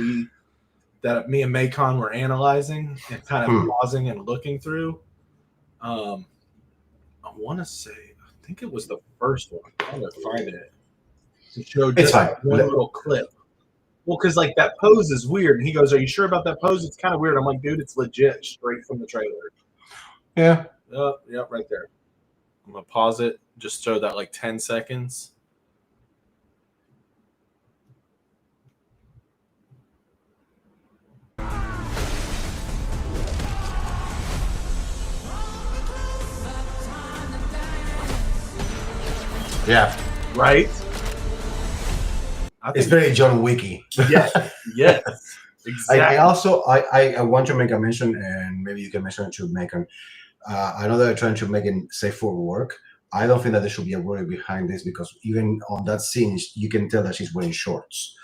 me and Macon were analyzing and kind of pausing and looking through. I want to say, I think it was the first one. I'm gonna find it to show just one little clip. Well, because like that pose is weird, and he goes, "Are you sure about that pose? It's kind of weird." I'm like, "Dude, it's legit, straight from the trailer." Yeah. Yep, right there. I'm gonna pause it. Just show that like 10 seconds. Yeah. Right. It's very John Wicky. Yes. Yes. Exactly. I also want to make a mention, and maybe you can mention it to Megan. I know that they're trying to make it safe for work. I don't think that there should be a worry behind this, because even on that scene, you can tell that she's wearing shorts.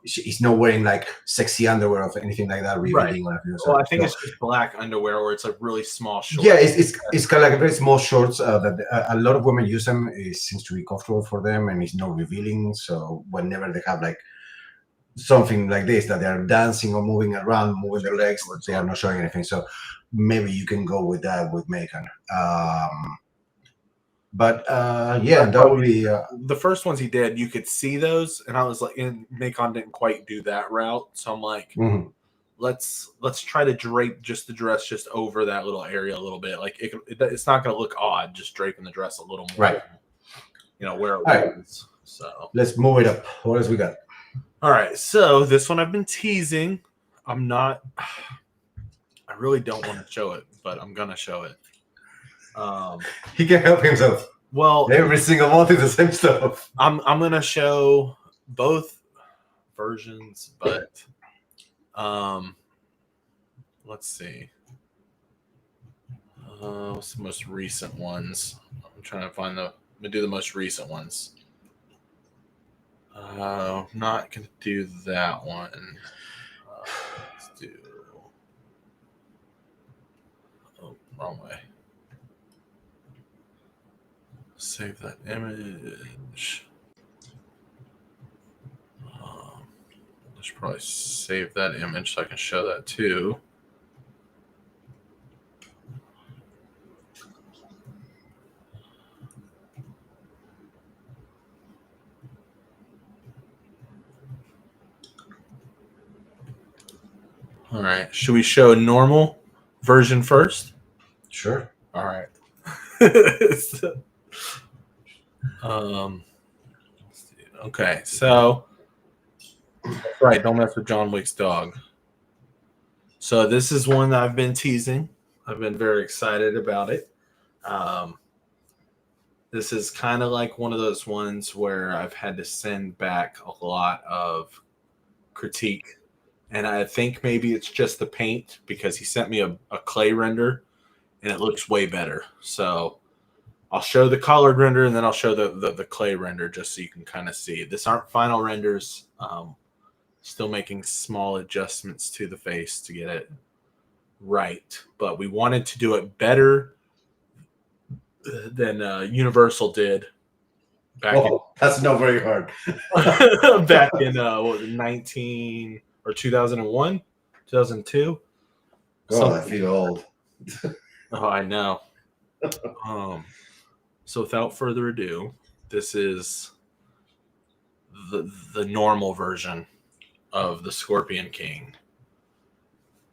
She's not wearing like sexy underwear or anything like that. Right. Well, I think it's just black underwear, or it's a really small short. Yeah, it's kind of like very small shorts that a lot of women use them. It seems to be comfortable for them, and it's not revealing. So whenever they have like something like this, that they are dancing or moving around, moving their legs, they are not showing anything. So maybe you can go with that with Megan. But yeah, that would be the first ones he did. You could see those, and I was like, and Macon didn't quite do that route, so I'm like, let's try to drape just the dress just over that little area a little bit. Like it's not going to look odd just draping the dress a little more, right? You know where it was. So let's move it up. What else we got? All right, so this one I've been teasing. I'm not. I really don't want to show it, but I'm gonna show it. He can help himself. Well, Every single month is the same stuff. I'm gonna show both versions, but let's see. What's the most recent ones? I'm trying to find the. I'm gonna do the most recent ones. I'm not gonna do that one. Let's do. Oh, wrong way. Save that image. I should probably save that image so I can show that too. All right. Should we show a normal version first? Sure. All right. Okay, so that's right. Don't mess with John Wick's dog. So this is one that I've been teasing. I've been very excited about it. This is kind of like one of those ones where I've had to send back a lot of critique. And I think maybe it's just the paint because he sent me a clay render and it looks way better. So I'll show the colored render and then I'll show the clay render just so you can kind of see. These aren't final renders. Still making small adjustments to the face to get it right. But we wanted to do it better than Universal did back that's not very hard. back in what was it, 19 or 2001, 2002. Oh, I feel old. Oh, I know. So without further ado, this is the normal version of the Scorpion King.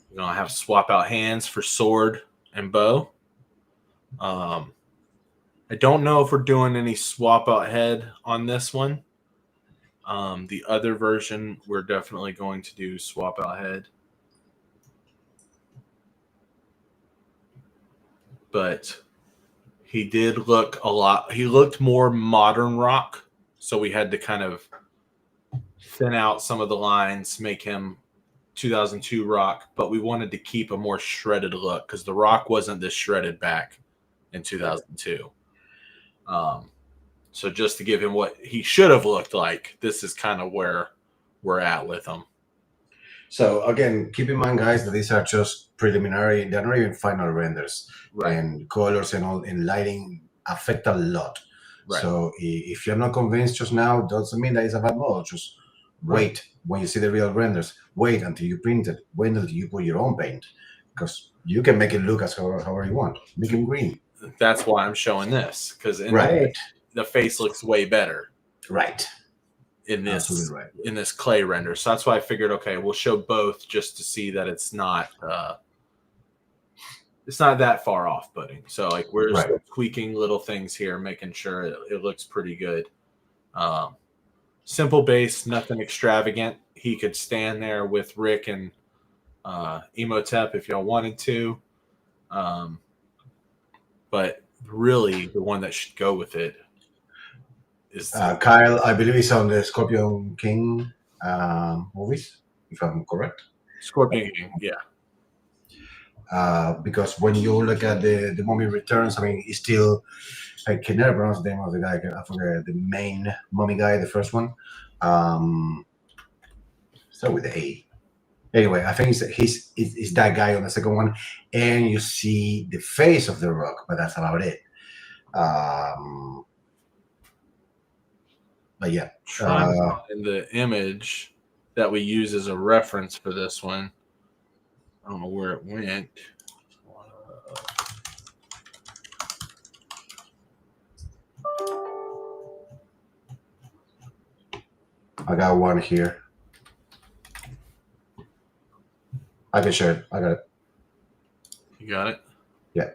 We're gonna have swap out hands for sword and bow. I don't know if we're doing any swap out head on this one. The other version, we're definitely going to do swap out head. But he did look he looked more modern rock. So we had to kind of thin out some of the lines, make him 2002 rock. But we wanted to keep a more shredded look because the rock wasn't this shredded back in 2002. So just to give him what he should have looked like, this is kind of where we're at with him. So again, keep in mind, guys, that these are just preliminary. They're not even final renders. Right. And colors and all and lighting affect a lot. Right. So if you're not convinced just now, doesn't mean that it's a bad model. Just wait when you see the real renders. Wait until you print it. Wait until you put your own paint, because you can make it look as however you want. Make it green. That's why I'm showing this, because the face looks way better. Right. In this clay render. So that's why I figured, okay, we'll show both just to see that it's not that far off putting. So like we're just tweaking little things here, making sure it looks pretty good. Simple base, nothing extravagant. He could stand there with Rick and Emotep if y'all wanted to. But really the one that should go with it is Kyle, I believe he's on the Scorpion King movies, if I'm correct. Scorpion King, yeah. Because when you look at the Mummy Returns, I mean, it's still, I can never pronounce the name of the guy. I forget the main mummy guy, the first one. Start with the A. Anyway, I think he's that guy on the second one, and you see the face of the Rock, but that's about it. But yeah, in the image that we use as a reference for this one, I don't know where it went. I got one here. I can share it. I got it. You got it? Yeah.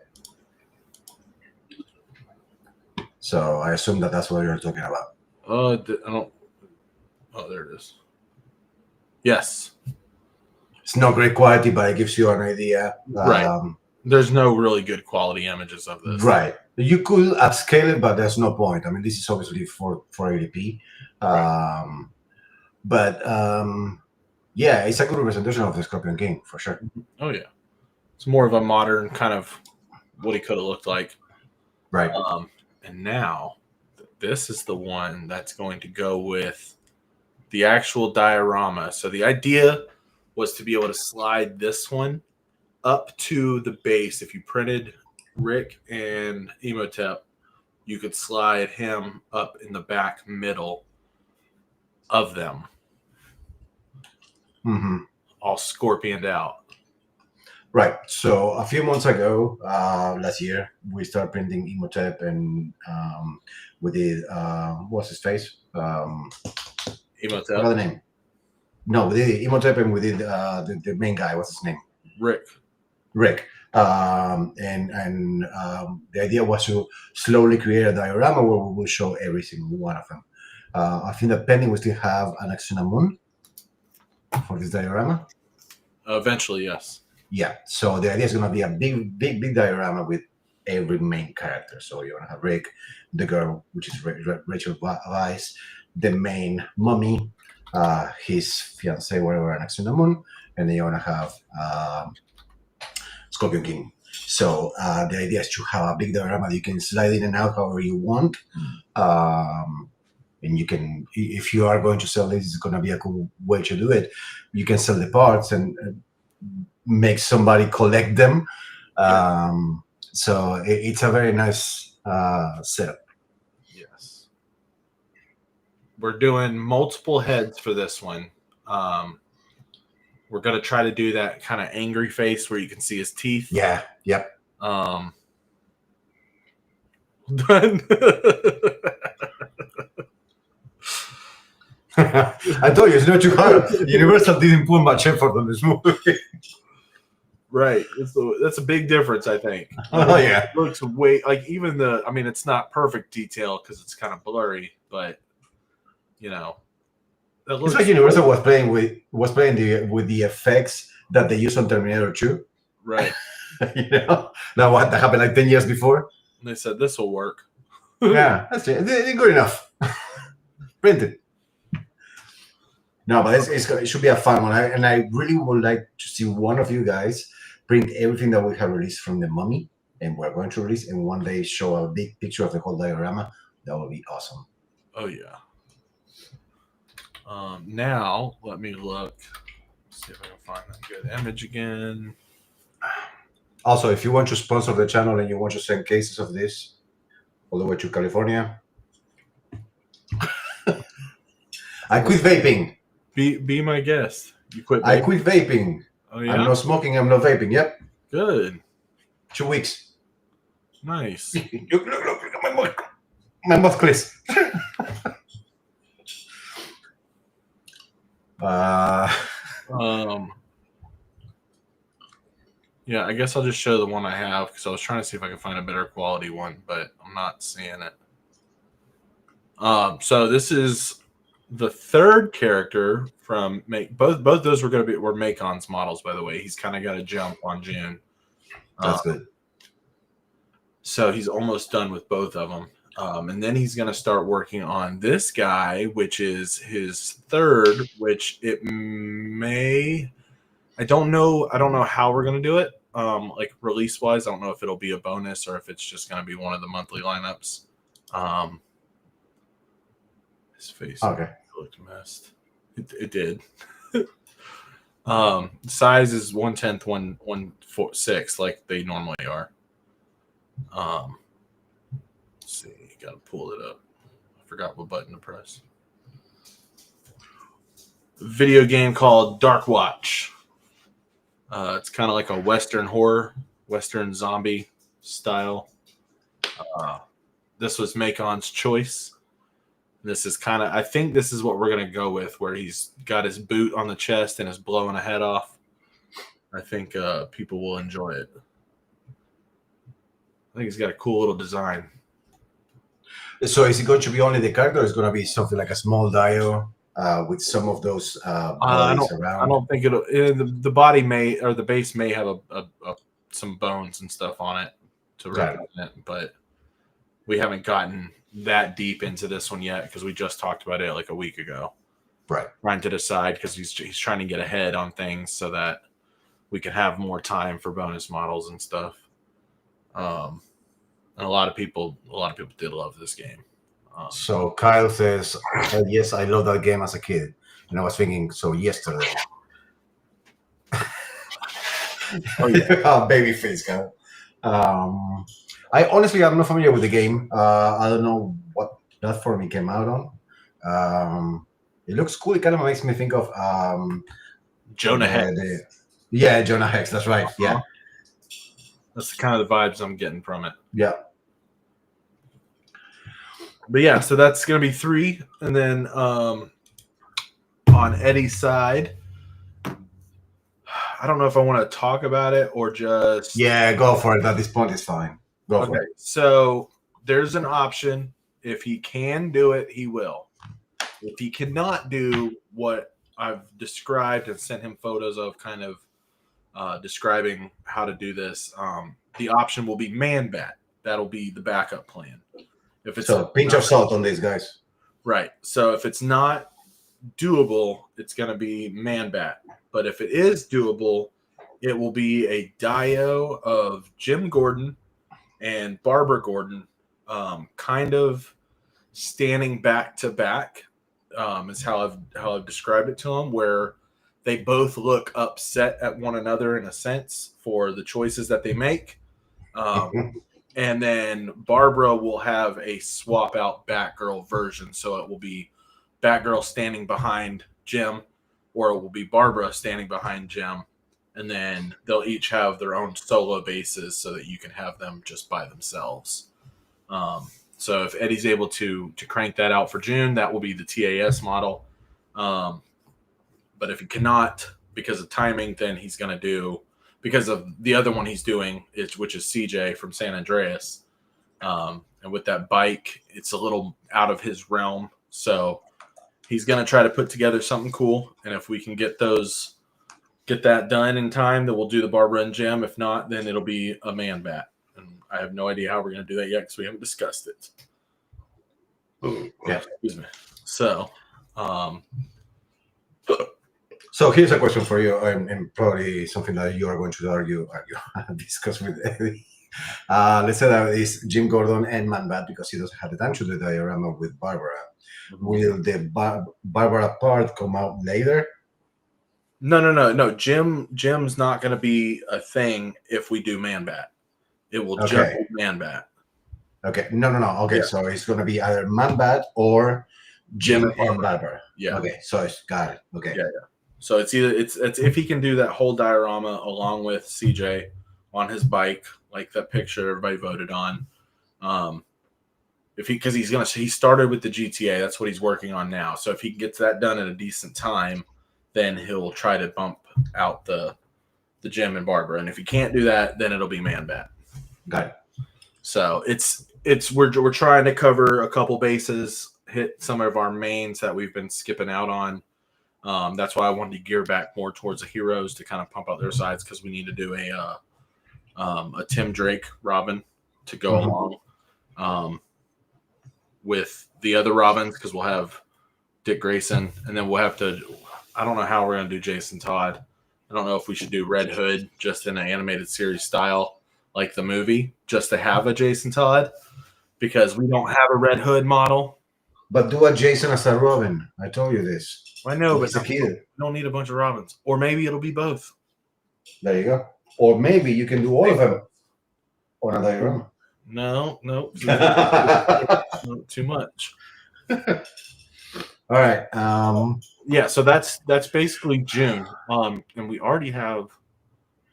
So I assume that's what you're talking about. I don't. Oh, there it is. Yes. It's not great quality, but it gives you an idea. Right. There's no really good quality images of this. Right. You could upscale it, but there's no point. I mean, this is obviously for 480p. Yeah, it's a good representation of the Scorpion King for sure. Oh yeah, it's more of a modern kind of what he could have looked like. Right. And now this is the one that's going to go with the actual diorama. So the idea was to be able to slide this one up to the base. If you printed Rick and Imhotep, you could slide him up in the back middle of them. Mm-hmm. All scorpioned out. Right. So a few months ago, last year, we started printing Imhotep, and we did what's his face? Imhotep. What's the name? No, we did Imhotep, and we did the main guy. What's his name? Rick. The idea was to slowly create a diorama where we will show every single one of them. I think that pending we still have an Exuna Moon for this diorama. Eventually, yes. Yeah. So the idea is going to be a big diorama with every main character. So you're going to have Rick, the girl, which is Rachel Weisz, the main mummy, his fiance, whatever, an Exuna Moon, and then you're going to have Scorpion King. So the idea is to have a big diorama that you can slide in and out however you want. And you can, if you are going to sell this, it's going to be a cool way to do it. You can sell the parts and make somebody collect them. So it's a very nice setup. Yes. We're doing multiple heads for this one. We're going to try to do that kind of angry face where you can see his teeth. Yeah. Yep. I told you, it's not too hard. Universal didn't put much effort on this movie. Right. That's a big difference, I think. Oh, yeah. It looks way, like even I mean, it's not perfect detail because it's kind of blurry, but, you know. It's like Universal was playing with the effects that they used on Terminator 2. Right. You know? Now what that happened like 10 years before? And they said, this will work. Yeah, that's it. They're good enough. Print it. No, but it should be a fun one. And I really would like to see one of you guys print everything that we have released from the Mummy, and we're going to release, and one day show a big picture of the whole diorama. That would be awesome. Oh, yeah. Now, let me look. See if I can find that good image again. Also, if you want to sponsor the channel and you want to send cases of this all the way to California, I quit vaping. Be my guest. You quit vaping? I quit vaping. Oh, yeah? I'm not smoking. I'm not vaping. Yep. Good. 2 weeks. Nice. Look at my mouth. My mouth clears. Yeah, I guess I'll just show the one I have because I was trying to see if I could find a better quality one, but I'm not seeing it. So this is the third character from both those were Macon's models, by the way. He's kind of got a jump on June. That's good. So he's almost done with both of them. And then he's going to start working on this guy, which is his third, which it may, I don't know how we're going to do it. Like release wise, I don't know if it'll be a bonus or if it's just going to be one of the monthly lineups. His face looked messed. It did. Size is 1/10, 1/6, like they normally are. Let's see, gotta pull it up. I forgot what button to press. Video game called Dark Watch. It's kind of like a Western horror, Western zombie style. This was Macon's choice. This is kind of, I think this is what we're going to go with, where he's got his boot on the chest and is blowing a head off. I think people will enjoy it. I think he's got a cool little design. So is it going to be only the character, or is it going to be something like a small dio with some of those I bodies around. I don't think it'll. The body may or the base may have some bones and stuff on it to represent, but we haven't gotten that deep into this one yet because we just talked about it like a week ago. Right. Trying to decide because he's trying to get ahead on things so that we can have more time for bonus models and stuff. And a lot of people did love this game. So Kyle says, yes, I loved that game as a kid. And I was thinking, so yesterday. Oh, yeah. Baby face, Kyle. I honestly, I'm not familiar with the game. I don't know what platform it came out on. It looks cool. It kind of makes me think of Jonah Hex. Yeah, Jonah Hex. That's right. Yeah. That's the kind of the vibes I'm getting from it. Yeah. But yeah, so that's going to be 3. And then on Eddie's side, I don't know if I want to talk about it or just... Yeah, go for it. At this point, it's fine. Go for it. So there's an option. If he can do it, he will. If he cannot do what I've described and sent him photos of kind of describing how to do this, the option will be Man-Bat. That'll be the backup plan. If it's so pinch of salt on these guys. Right. So if it's not doable, it's going to be Man-Bat. But if it is doable, it will be a Dio of Jim Gordon and Barbara Gordon, kind of standing back to back, is how I've described it to them, where they both look upset at one another in a sense for the choices that they make. And then Barbara will have a swap out Batgirl version. So it will be Batgirl standing behind Jim, or it will be Barbara standing behind Jim. And then they'll each have their own solo bases so that you can have them just by themselves. So if Eddie's able to crank that out for June, that will be the TAS model. But if he cannot, because of timing, then he's going to do, because of the other one he's doing, which is CJ from San Andreas. And with that bike, it's a little out of his realm. So he's going to try to put together something cool. And if we can get that done in time, then we'll do the Barbara and Jim. If not, then it'll be a Man-Bat. And I have no idea how we're going to do that yet because we haven't discussed it. Yeah. Excuse me. So, So here's a question for you, and probably something that you are going to discuss with Eddie. Let's say that it's Jim Gordon and Man-Bat because he doesn't have the time to do the diorama with Barbara. Will the Barbara part come out later? No. Jim's not going to be a thing if we do Man-Bat. It will just be Man-Bat. Okay. No. Okay, yeah. So it's going to be either Man-Bat or Jim and Barbara. Yeah. Okay, so it's got it. Okay. Yeah. So it's either it's if he can do that whole diorama along with CJ on his bike, like that picture everybody voted on. Because he started with the GTA, that's what he's working on now. So if he gets that done at a decent time, then he'll try to bump out the Jim and Barbara. And if he can't do that, then it'll be Man-Bat. Got it. So we're trying to cover a couple bases, hit some of our mains that we've been skipping out on. That's why I wanted to gear back more towards the heroes to kind of pump out their sides, because we need to do a Tim Drake Robin to go along with the other Robins, because we'll have Dick Grayson, and then we'll have to. I don't know how we're going to do Jason Todd. I don't know if we should do Red Hood just in an animated series style like the movie, just to have a Jason Todd, because we don't have a Red Hood model. But do a Jason as a Robin. I told you this. I know, but we don't need a bunch of Robins. Or maybe it'll be both. There you go. Or maybe you can do all of them on a diorama. No. Too much. All right. Yeah, so that's basically June. And we already have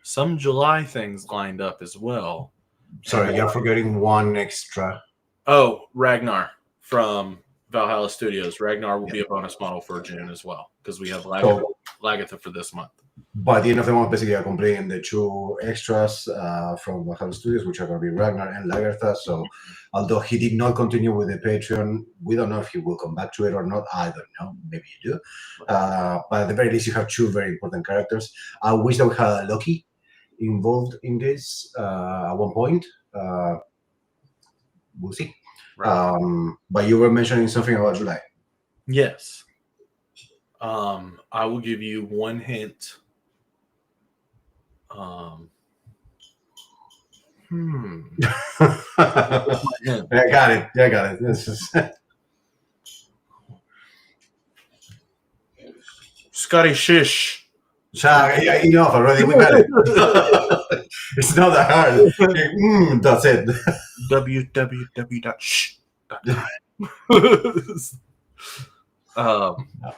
some July things lined up as well. Sorry, you're forgetting one extra. Oh, Ragnar from Valhalla Studios. Ragnar will be a bonus model for June as well, because we have Lagatha for this month. by the end of the month, basically, I'm completing the 2 extras from Valhalla Studios, which are going to be Ragnar and Lagertha. So, although he did not continue with the Patreon, we don't know if he will come back to it or not. I don't know. Maybe you do. But at the very least, you have 2 very important characters. I wish that we had Loki involved in this at one point. We'll see. Right. But you were mentioning something about July. Yes. I will give you one hint. I Hint. got it. I got it. This is Scotty Shish. yeah, enough already. We got it. It's not that hard. That's it. www.shh.com.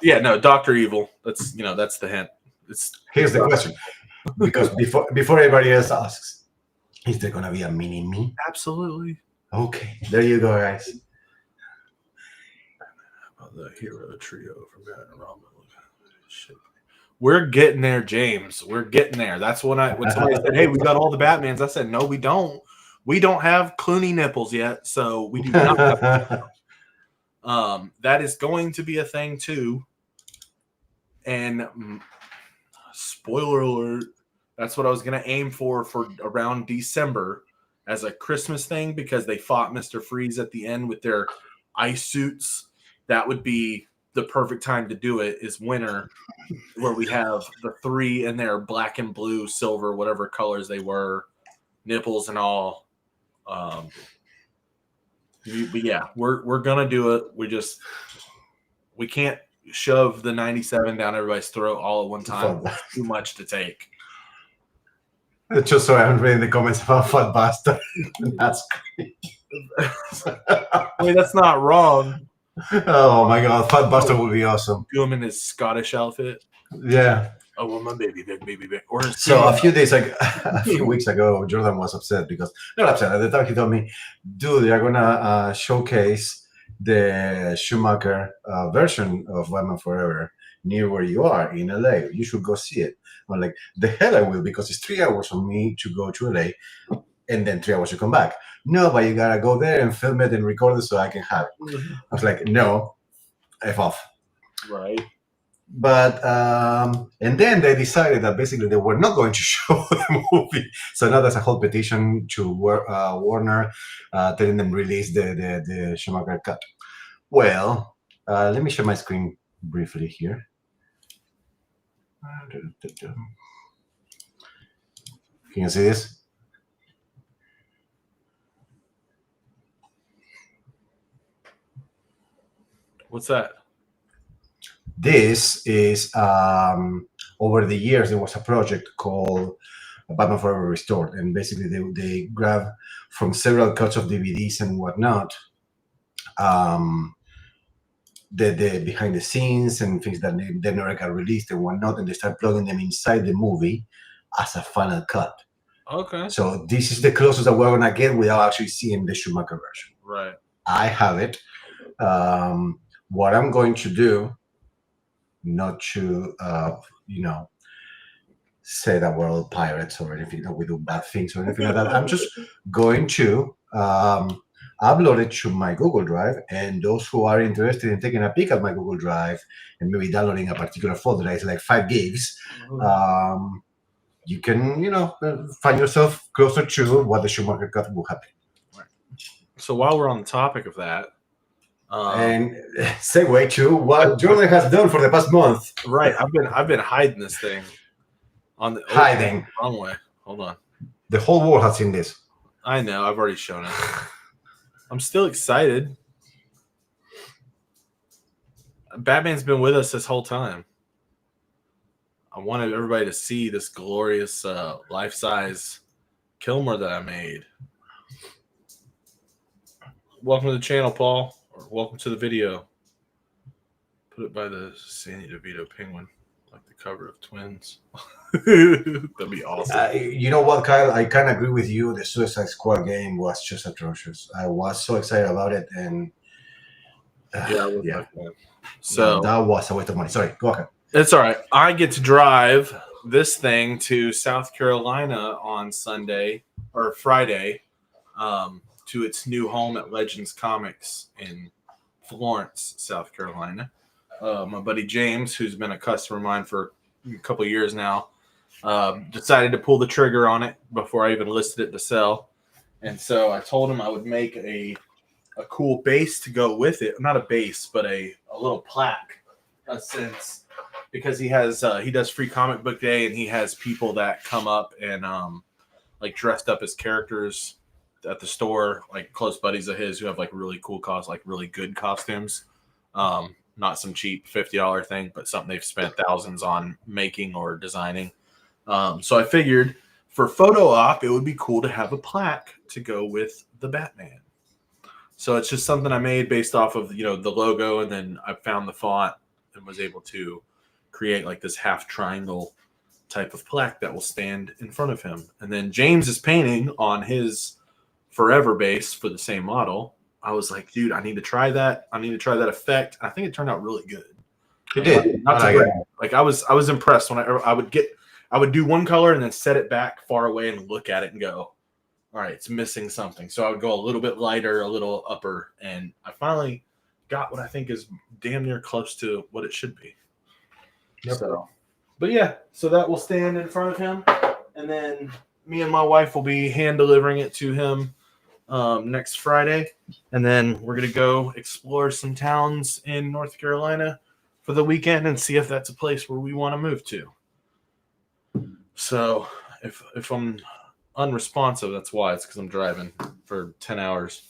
Yeah, no, Dr. Evil. That's that's the hint. Here's the question, because before everybody else asks, is there gonna be a mini me? Absolutely. Okay, there you go, guys. The hero trio from Batman and Robin. Shit. We're getting there, James. We're getting there. That's when somebody said, "Hey, we got all the Batmans." I said, "No, we don't. We don't have Clooney nipples yet, so we do not have." That is going to be a thing too. And spoiler alert, that's what I was going to aim for around December as a Christmas thing, because they fought Mr. Freeze at the end with their ice suits. That would be the perfect time to do it, is winter, where we have the 3 in their black and blue, silver, whatever colors they were, nipples and all. But yeah, we're gonna do it. We can't shove the 97 down everybody's throat all at one time. It's too much to take. Just so I haven't read in the comments about Fat Bastard. That's great. I mean, that's not wrong. Oh my God, Fat Bastard would be awesome. Do him in his Scottish outfit. Yeah. Oh, well, my baby big. Or so a few weeks ago, Jordan was upset because, not upset, at the time he told me, dude, they're gonna showcase the Schumacher version of Batman Forever near where you are in LA. You should go see it. I'm like, the hell I will, because it's 3 hours for me to go to LA and then 3 hours to come back. No, but you gotta go there and film it and record it so I can have it. Mm-hmm. I was like, no, F off. Right. But and then they decided that basically they were not going to show the movie. So now there's a whole petition to Warner telling them release the Schumacher cut. Well, let me share my screen briefly here. Can you see this? What's that? This is over the years there was a project called Batman Forever Restored, and basically they grab from several cuts of DVDs and whatnot, the behind the scenes and things that they never got released and whatnot, and they start plugging them inside the movie as a final cut. Okay. So this is the closest that we're gonna get without actually seeing the Schumacher version. Right. I have it. What I'm going to do, not to say that we're all pirates or anything, that we do bad things or anything like that. I'm just going to upload it to my Google Drive, and those who are interested in taking a peek at my Google Drive and maybe downloading a particular folder that is like 5 gigs, you can, find yourself closer to what the Schumacher cut will happen. Right. So while we're on the topic of that, and segue to what Jordan has done for the past month. Right, I've been hiding this thing on the wrong way. Hold on. The whole world has seen this. I know. I've already shown it. I'm still excited. Batman's been with us this whole time. I wanted everybody to see this glorious life-size Kilmer that I made. Welcome to the channel, Paul. Or welcome to the video. Put it by the Sandy DeVito penguin, like the cover of Twins. That'd be awesome. You know what, Kyle? I kind of agree with you. The Suicide Squad game was just atrocious. I was so excited about it, and So that was a waste of money. Sorry, go ahead. It's all right. I get to drive this thing to South Carolina on Sunday or Friday to its new home at Legends Comics in Florence, South Carolina. My buddy James, who's been a customer of mine for a couple of years now, decided to pull the trigger on it before I even listed it to sell. And so I told him I would make a cool base to go with it. Not a base, but a little plaque, since because he does free comic book day, and he has people that come up and like dressed up as characters at the store, like close buddies of his who have like really cool like really good costumes. Not some cheap $50 thing, but something they've spent thousands on making or designing. So I figured for photo op, it would be cool to have a plaque to go with the Batman. So it's just something I made based off of, the logo, and then I found the font and was able to create like this half triangle type of plaque that will stand in front of him. And then James is painting on his Forever base for the same model. I was like, dude, I need to try that. I need to try that effect. I think it turned out really good. It did. Like I was impressed when I would do one color and then set it back far away and look at it and go, all right, it's missing something. So I would go a little bit lighter, a little upper, and I finally got what I think is damn near close to what it should be. Yep. But yeah, so that will stand in front of him, and then me and my wife will be hand delivering it to him next Friday, and then we're gonna go explore some towns in North Carolina for the weekend and see if that's a place where we want to move to. So if I'm unresponsive, that's why. It's because I'm driving for 10 hours,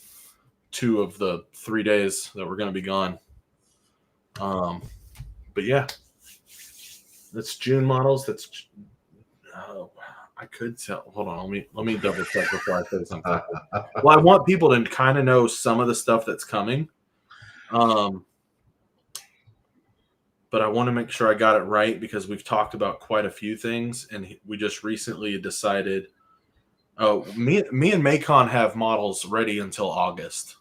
2 of the 3 days that we're going to be gone. But yeah, that's June models. That's I could tell. Hold on, let me double check before I say something. Well, I want people to kind of know some of the stuff that's coming, but I want to make sure I got it right because we've talked about quite a few things, and we just recently decided. Oh, me and Macon have models ready until August.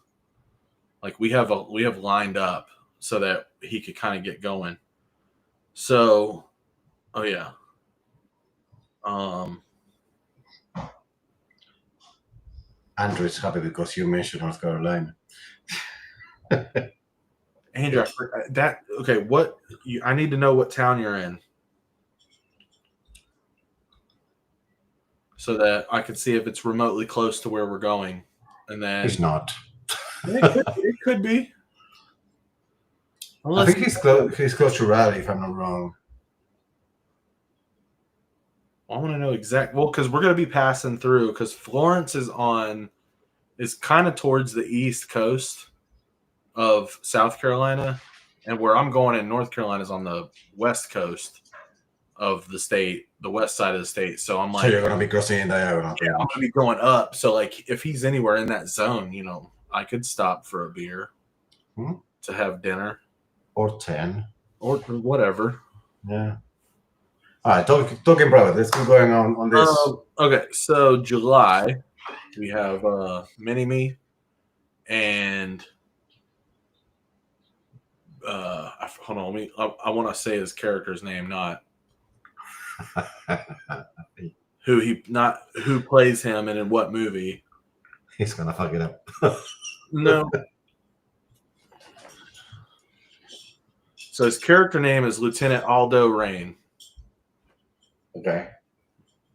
Like we have lined up so that he could kind of get going. So, oh yeah. Andrew is happy because you mentioned North Carolina. Andrew, okay. I need to know what town you're in, so that I can see if it's remotely close to where we're going. And then It's not. it could be. I think he's close to Raleigh, if I'm not wrong. I want to know exactly. Well, because we're going to be passing through. Because Florence is kind of towards the east coast of South Carolina, and where I'm going in North Carolina is on the west coast of the state, the west side of the state. So I'm like, so you're going to be crossing in diagonal. Yeah, I'm going to be going up. So like, if he's anywhere in that zone, I could stop for a beer to have dinner. Or 10. Or whatever. Yeah. All right, talking private. Let's keep going on this. Okay, so July, we have Mini-Me and hold on, I want to say his character's name, not who plays him and in what movie. He's gonna fuck it up. No. So his character name is Lieutenant Aldo Rain. Okay.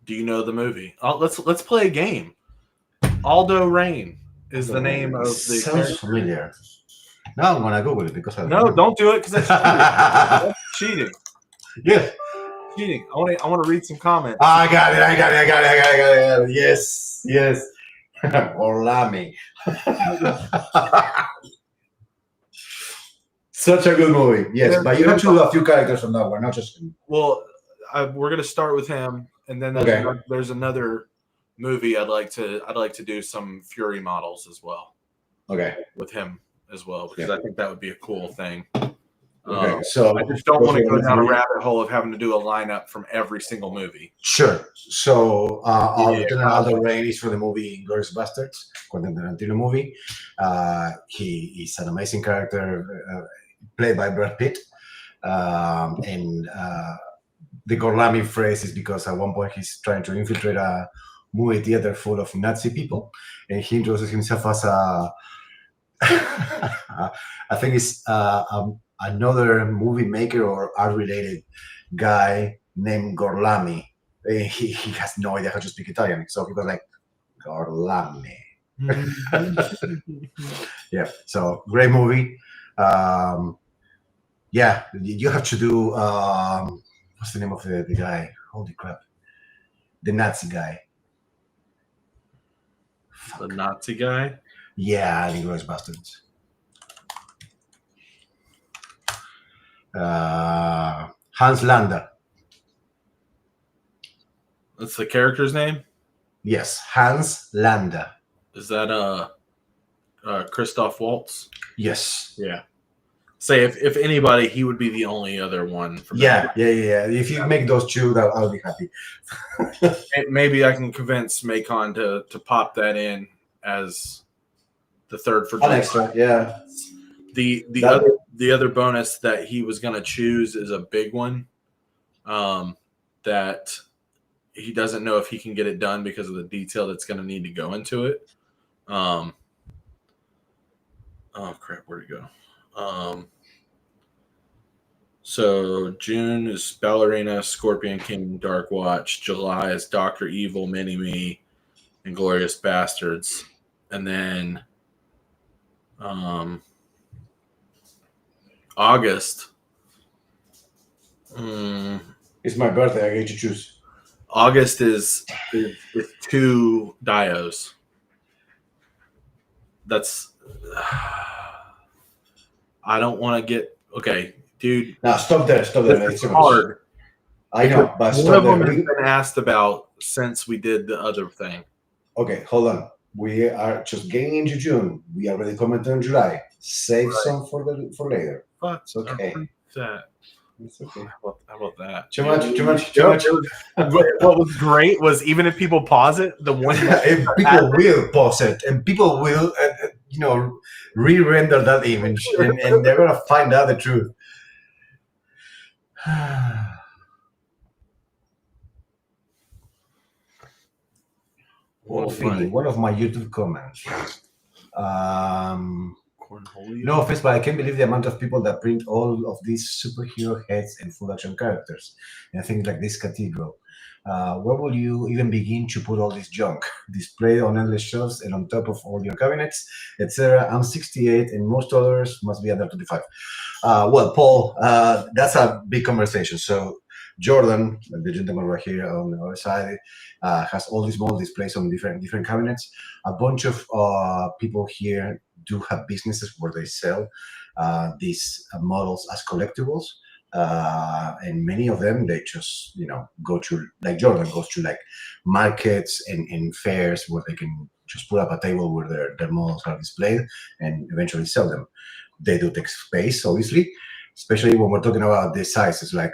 Do you know the movie? Let's play a game. Aldo Rain is the name of the Sounds character. familiar. Now I'm gonna Google it because I No, don't do it because that's cheating. Yes. Cheating. I want to read some comments. I got it. Yes. Orlami. Such a good movie. Yes, but you have to do a few characters on that one, not just him. Well, we're gonna start with him, and then there's another movie I'd like to do some Fury models as well. Okay. With him as well, because I think that would be a cool thing. Okay, so I just don't want to go down a rabbit hole of having to do a lineup from every single movie. Sure. So Lieutenant Aldo Rain is from the movie Inglourious Basterds, Quentin Tarantino movie. He's an amazing character played by Brad Pitt. And the Gorlami phrase is because at one point he's trying to infiltrate a movie theater full of Nazi people, and he introduces himself as a I think it's another movie maker or art-related guy named Gorlami. He has no idea how to speak Italian, so he was like, Gorlami. Yeah, so great movie. Yeah, you have to do what's the name of the guy? Holy crap, the Nazi guy. The Nazi guy. Yeah, Inglourious Bastards. Hans Landa. That's the character's name. Yes, Hans Landa. Is that Christoph Waltz? Yes. Yeah. Say if anybody, he would be the only other one. From Yeah. If you make those two, I'll be happy. Maybe I can convince Macon to pop that in as the third for July. Extra, yeah. The other bonus that he was going to choose is a big one that he doesn't know if he can get it done because of the detail that's going to need to go into it. Oh crap, where'd it go? So June is Ballerina, Scorpion King, Dark Watch. July is Dr. Evil, Mini-Me, and Glorious Bastards. And then August. It's my birthday. I get to choose. August is 2 Dios. That's. I don't want to get okay, dude. Now stop there. It's hard. I know, but one of them has been asked about since we did the other thing. Okay, hold on. We are just getting into June. We already commented on July. Save some for later. But it's okay. It's okay. How about that? Too much. What was great was even if people pause it, the one people will pause it, and people will, re-render that image, and they're gonna find out the truth. One of my YouTube comments. No offense, but I can't believe the amount of people that print all of these superhero heads and full action characters and things like this cathedral. Where will you even begin to put all this junk displayed on endless shelves and on top of all your cabinets, etc.? I'm 68 and most others must be under 25. Well, Paul, that's a big conversation. So Jordan, the gentleman right here on the other side, has all these model displays on different cabinets. A bunch of people here do have businesses where they sell these models as collectibles. And many of them, they just, go to, like Jordan goes to like markets and fairs where they can just put up a table where their models are displayed and eventually sell them. They do take space, obviously, especially when we're talking about the sizes. Like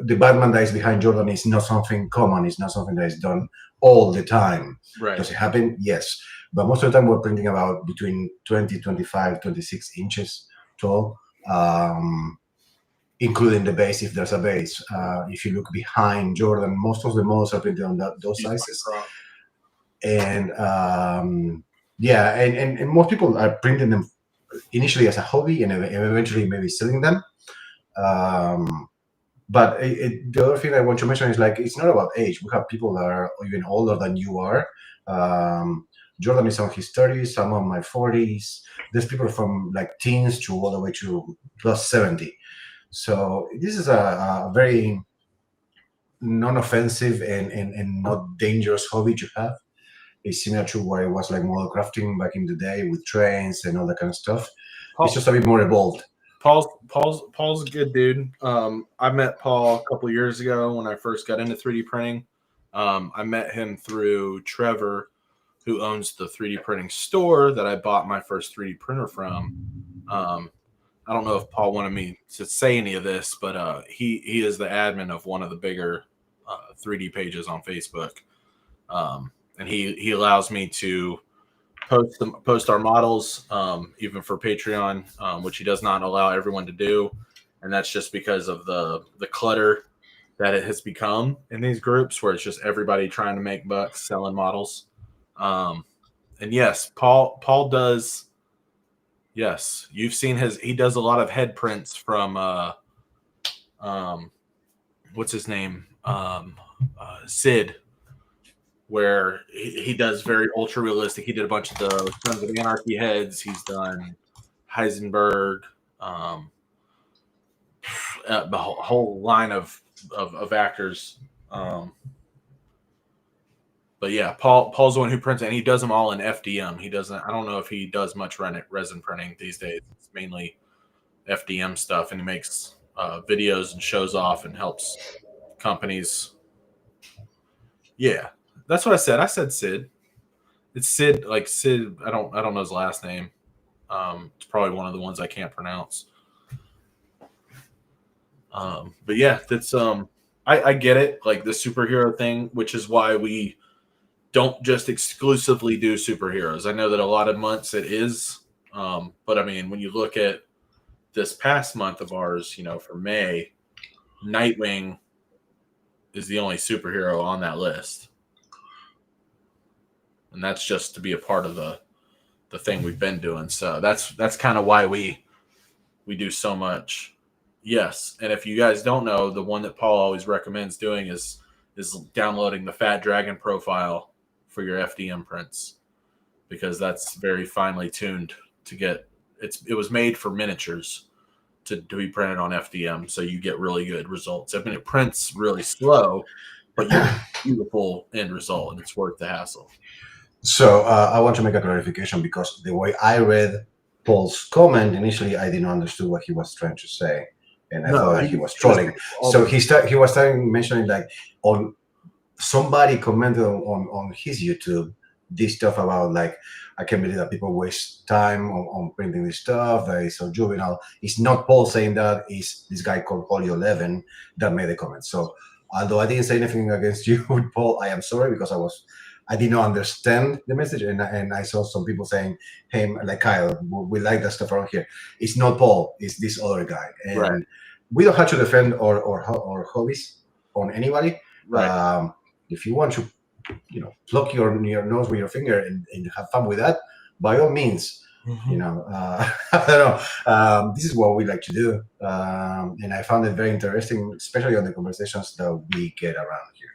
the Batman that is behind Jordan is not something common. It's not something that is done all the time. Right. Does it happen? Yes. But most of the time we're printing about between 20, 25, 26 inches tall, including the base if there's a base. If you look behind Jordan, most of the models are printed on those sizes. And and most people are printing them initially as a hobby and eventually maybe selling them. But the other thing I want to mention is like, it's not about age. We have people that are even older than you are. Jordan is on his 30s, some on my 40s. There's people from like teens to all the way to plus 70. So this is a very non-offensive and not dangerous hobby to have. It's similar to what it was like model crafting back in the day with trains and all that kind of stuff. It's just a bit more evolved. Paul's a good dude. I met Paul a couple years ago when I first got into 3D printing. I met him through Trevor, who owns the 3D printing store that I bought my first 3D printer from. I don't know if Paul wanted me to say any of this, but he is the admin of one of the bigger 3D pages on Facebook. And he allows me to post our models, even for Patreon, which he does not allow everyone to do. And that's just because of the clutter that it has become in these groups, where it's just everybody trying to make bucks selling models. And yes, Paul does. Yes, you've seen he does a lot of head prints from what's his name, Sid, where he does very ultra realistic. He did a bunch of the Sons of Anarchy heads. He's done Heisenberg, the whole line of actors. But yeah, Paul's the one who prints it, and he does them all in FDM. He doesn't. I don't know if he does much resin printing these days. It's mainly FDM stuff, and he makes videos and shows off and helps companies. Yeah, that's what I said. I said Sid. It's Sid, like Sid. I don't know his last name. It's probably one of the ones I can't pronounce. But yeah, that's I get it, like the superhero thing, which is why we don't just exclusively do superheroes. I know that a lot of months it is, but I mean, when you look at this past month of ours, for May, Nightwing is the only superhero on that list, and that's just to be a part of the thing we've been doing. So that's kind of why we do so much. Yes, and if you guys don't know, the one that Paul always recommends doing is downloading the Fat Dragon profile for your FDM prints, because that's very finely tuned to get. It was made for miniatures to be printed on FDM, so you get really good results. I mean, it prints really slow, but you get a beautiful end result, and it's worth the hassle. So I want to make a clarification, because the way I read Paul's comment initially, I didn't understand what he was trying to say, and I thought he was trolling. So he was mentioning like on somebody commented on his YouTube this stuff about like, I can't believe that people waste time on printing this stuff, that is so juvenile. It's not Paul saying that, it's this guy called Olio11 that made the comment. So although I didn't say anything against you, Paul, I am sorry, because I did not understand the message, and I saw some people saying, hey, like Kyle, we like that stuff around here. It's not Paul, it's this other guy. And right. We don't have to defend our hobbies on anybody. Right. If you want to, pluck your nose with your finger and have fun with that, by all means. I don't know. This is what we like to do, and I found it very interesting, especially on the conversations that we get around here.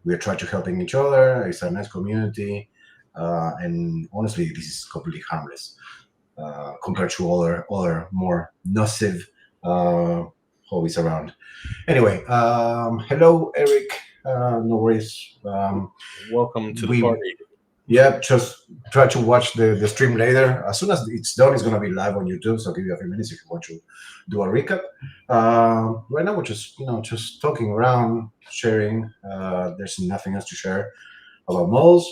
We are trying to helping each other. It's a nice community, and honestly, this is completely harmless compared to other more nocive hobbies around. Anyway, hello, Eric. No worries. Welcome to the party. Yeah, just try to watch the stream later. As soon as it's done, it's going to be live on YouTube. So I'll give you a few minutes if you want to do a recap. Right now, we're just talking around, sharing. There's nothing else to share about malls.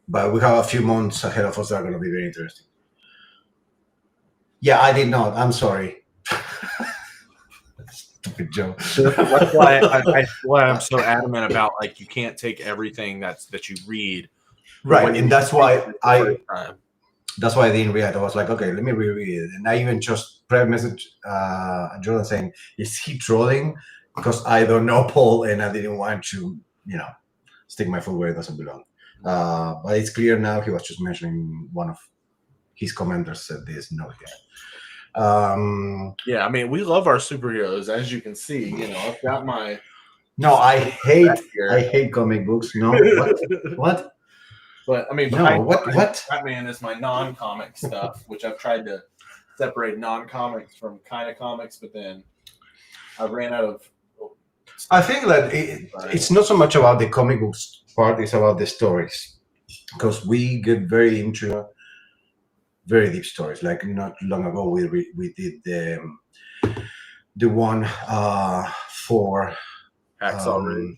But we have a few months ahead of us that are going to be very interesting. Yeah, I did not. I'm sorry. Stupid joke. That's why I'm so adamant about, like, you can't take everything that you read. Right, and that's why I didn't react. I was like, okay, let me reread it. And I even just message Jordan saying, is he trolling? Because I don't know Paul, and I didn't want to, stick my foot where it doesn't belong. But it's clear now. He was just mentioning one of his commenters said this. No, yeah, I mean, we love our superheroes, as you can see. I've got my. No, I hate comic books. No, what? But I mean, no, what? Batman is my non-comic stuff, which I've tried to separate non-comics from kind of comics, but then I ran out of. I think that it's not so much about the comic books part; it's about the stories, because we get very into very deep stories. Like not long ago, we did the one for Hacksaw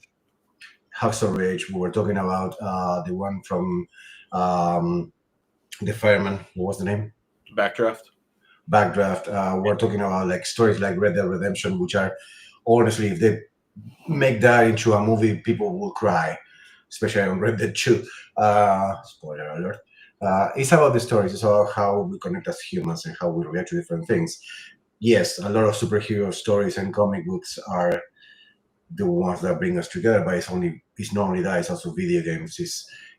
Ridge. We were talking about the one from the Fireman. What was the name? Backdraft. We're talking about like stories like Red Dead Redemption, which are honestly, if they make that into a movie, people will cry, especially on Red Dead 2. Spoiler alert. It's about the stories. It's about how we connect as humans and how we react to different things. yes, a lot of superhero stories and comic books are the ones that bring us together, but it's not only that, it's also video games,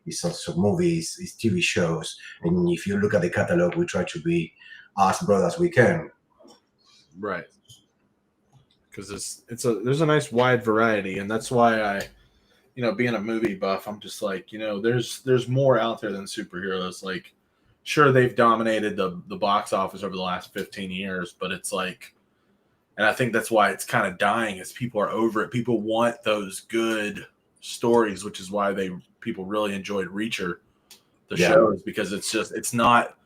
it's also movies, it's TV shows. And if you look at the catalog, we try to be as broad as we can. Right. Because there's a nice wide variety, and that's why I, being a movie buff, I'm just like, there's more out there than superheroes. Like, sure, they've dominated the box office over the last 15 years, but it's like, and I think that's why it's kind of dying, is people are over it. People want those good stories, which is why people really enjoyed Reacher, the shows, because it's not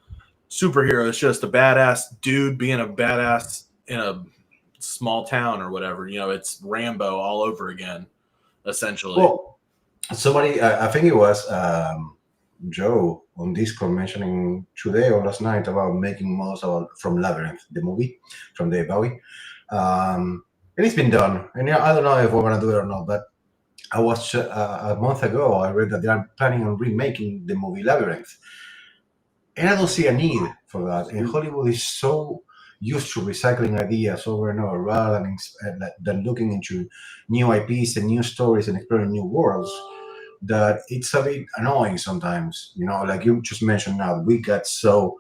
superhero. It's just a badass dude being a badass in a small town or whatever. It's Rambo all over again, essentially. Well, somebody, I think it was Joe on Discord mentioning today or last night about making models from Labyrinth, the movie from Dave Bowie. And it's been done. And I don't know if we're going to do it or not, but I watched a month ago, I read that they are planning on remaking the movie Labyrinth. And I don't see a need for that. And Hollywood is so used to recycling ideas over and over rather than looking into new IPs and new stories and exploring new worlds, that it's a bit annoying sometimes. Like you just mentioned now, we got so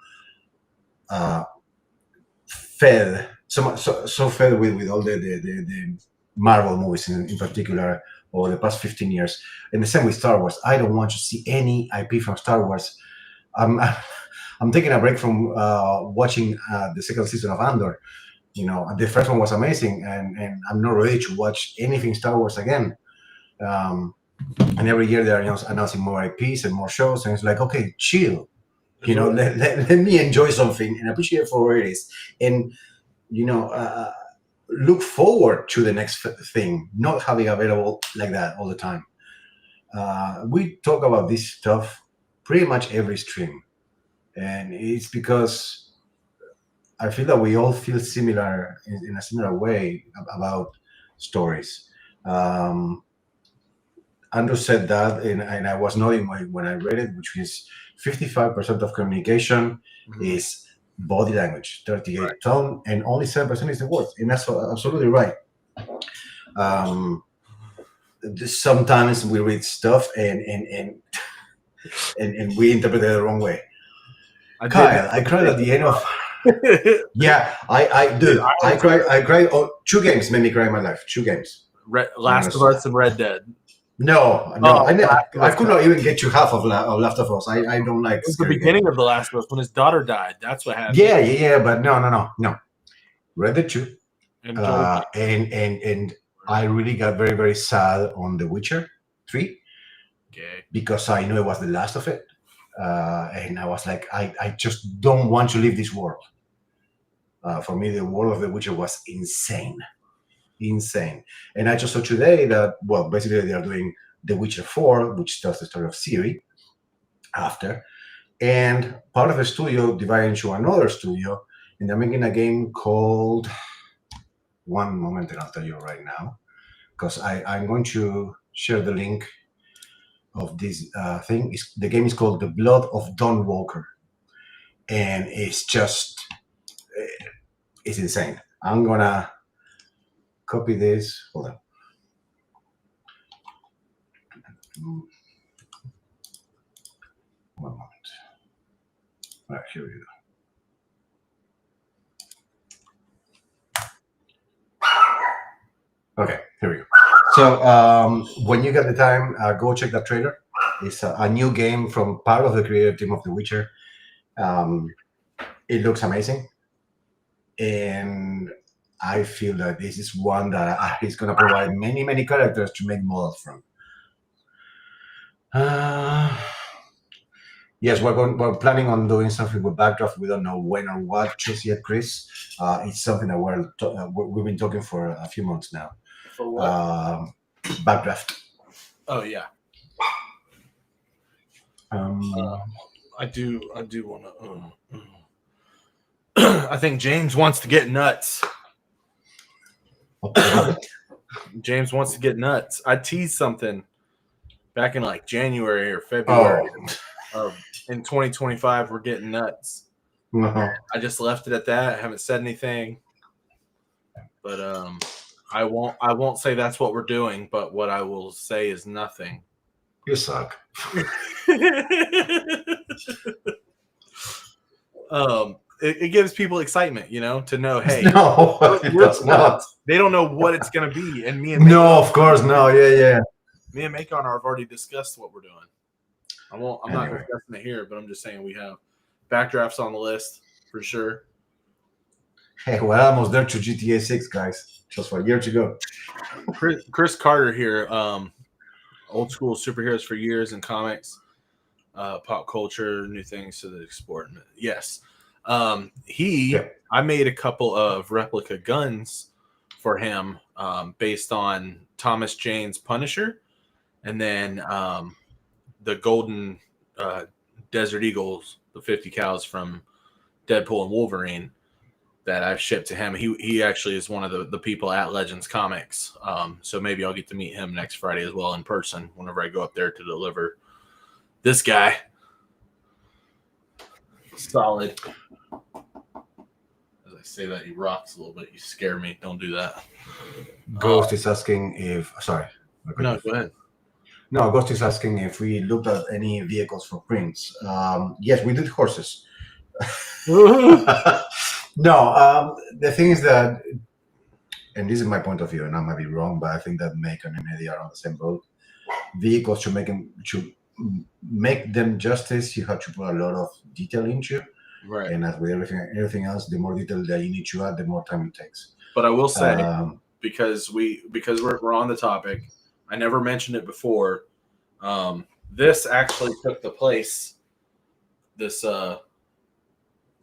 fed, so fed with all the Marvel movies in particular over the past 15 years. And the same with Star Wars. I don't want to see any IP from Star Wars. I'm taking a break from watching the second season of Andor. The first one was amazing, and I'm not ready to watch anything Star Wars again. And every year they're announcing more IPs and more shows, and it's like, okay, chill. Let me enjoy something and appreciate it for what it is, and look forward to the next thing, not having available like that all the time. We talk about this stuff pretty much every stream. And it's because I feel that we all feel similar in a similar way about stories. Andrew said that, and I was nodding when I read it, which is 55% of communication is body language, 38 tone, and only 7% is the words. And that's absolutely right. Sometimes we read stuff and we interpret it the wrong way. Kyle, I cried at the end of. Yeah, I cried. I cried. Oh, 2 games made me cry in my life. 2 games. Last of Us and Red Dead. No. I could not even get to half of Last of Us. I don't like. It was the beginning of The Last of Us when his daughter died. That's what happened. Yeah, but no. Red Dead 2. And I really got very, very sad on The Witcher 3. Okay. Because I knew it was the last of it. And I was like, I just don't want to leave this world. For me, the world of The Witcher was insane. And I just saw today that, well, basically they are doing The Witcher 4, which tells the story of Ciri after. And part of the studio divided into another studio, and they're making a game called, one moment, and I'll tell you right now, because I'm going to share the link of this thing. The game is called The Blood of Dawn Walker, and it's insane. I'm gonna copy this. Hold on. One moment. All right, here we go. Okay, here we go. So when you get the time, go check that trailer. It's a new game from part of the creative team of The Witcher. It looks amazing. And I feel that this is one that is going to provide many, many characters to make models from. Yes, we're planning on doing something with Backdraft. We don't know when or what just yet, Chris. It's something that we've been talking for a few months now. For what? Backdraft. Oh yeah. I do want to. I think James wants to get nuts. James wants to get nuts. I teased something back in like January or February in 2025. We're getting nuts. Uh-huh. I just left it at that. I haven't said anything. But I won't say that's what we're doing, but what I will say is nothing. You suck. It gives people excitement, to know, hey, No, it does not. They don't know what it's gonna be, and me and no, of course, no, yeah. Me and Macon have already discussed what we're doing. I'm not Anyway. discussing it here, but I'm just saying we have backdrafts on the list for sure. Hey, we're almost there to GTA 6, guys. Just for a year to go. Chris Carter here, old school superheroes for years in comics, pop culture, new things to the sport. Yes. I made a couple of replica guns for him based on Thomas Jane's Punisher, and then the golden Desert Eagles, the 50 cows from Deadpool and Wolverine that I've shipped to him. He actually is one of the people at Legends Comics. So maybe I'll get to meet him next Friday as well in person whenever I go up there to deliver this guy. Solid. As I say that, he rocks a little bit. You scare me. Don't do that. Ghost is asking if... Sorry. No, go ahead. No, Ghost is asking if we looked at any vehicles for prints. Yes, we did horses. No, the thing is that, and this is my point of view, and I might be wrong, but I think that Macon and Eddie are on the same boat. Vehicles to make them justice, you have to put a lot of detail into. Right. And as with everything else, the more detail that you need to add, the more time it takes. But I will say, because we're on the topic, I never mentioned it before. This actually took the place. This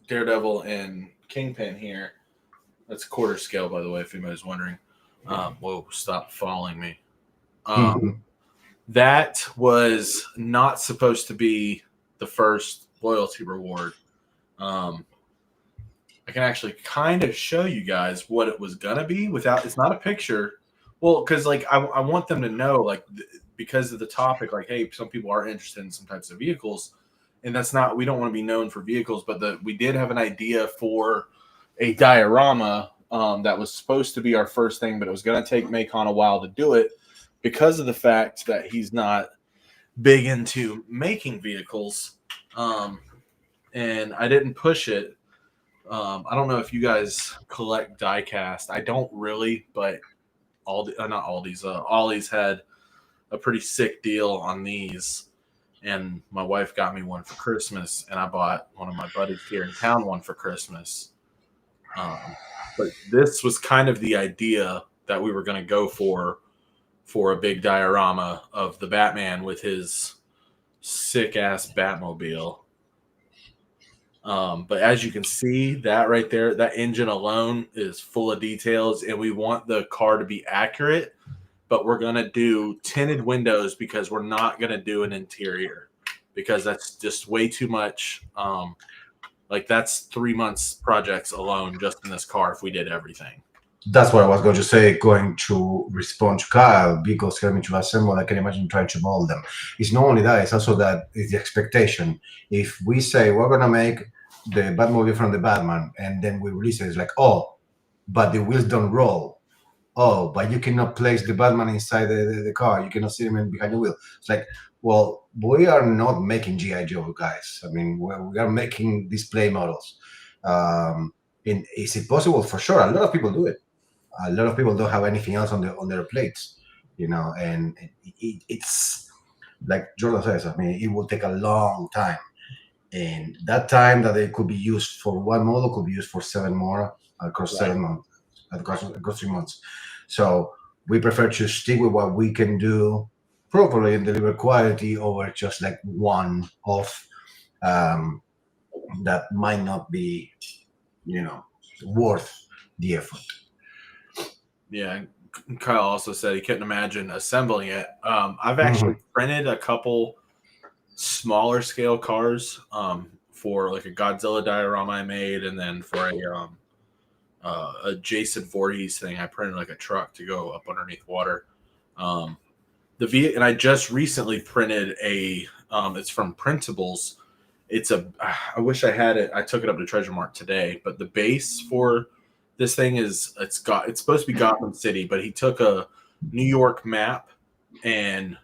Daredevil and Kingpin here. That's quarter scale, by the way, if anybody's wondering. Whoa, stop following me. That was not supposed to be the first loyalty reward. I can actually kind of show you guys what it was gonna be without. It's not a picture. Well, because I want them to know, because of the topic, hey, some people are interested in some types of vehicles, and that's not. We don't want to be known for vehicles, but we did have an idea for a diorama that was supposed to be our first thing, but it was going to take Macon a while to do it because of the fact that he's not big into making vehicles, and I didn't push it. I don't know if you guys collect die-cast. I don't really, but Ollie's had a pretty sick deal on these, and my wife got me one for Christmas, and I bought one of my buddies here in town one for Christmas. But this was kind of the idea that we were going to go for a big diorama of the Batman with his sick-ass Batmobile. But as you can see, that right there, that engine alone is full of details, and we want the car to be accurate, but we're going to do tinted windows because we're not going to do an interior because that's just way too much. That's 3 months projects alone just in this car if we did everything. That's what I was going to say, going to respond to Kyle, because having to assemble, I can imagine trying to mold them. It's not only that, it's also that it's the expectation. If we say we're going to make the Batmobile from the Batman, and then we release it, it's like, oh, but the wheels don't roll. Oh, but you cannot place the Batman inside the car. You cannot see him behind the wheel. It's like, well, we are not making G.I. Joe, guys. I mean, we are making display models. And is it possible? For sure. A lot of people do it. A lot of people don't have anything else on their plates, and it's like Jordan says, I mean, it will take a long time. And that time that it could be used for one model could be used for 7 more across 7 months, across 3 months. So we prefer to stick with what we can do properly and deliver quality over just one off that might not be, worth the effort. Yeah. Kyle also said he couldn't imagine assembling it. I've actually printed a couple smaller scale cars for a Godzilla diorama I made, and then for a Jason Voorhees thing, I printed a truck to go up underneath water. And I just recently printed it's from Printables. I wish I had it. I took it up to Treasure Mart today, but the base for This thing is it's supposed to be Gotham City, but he took a New York map and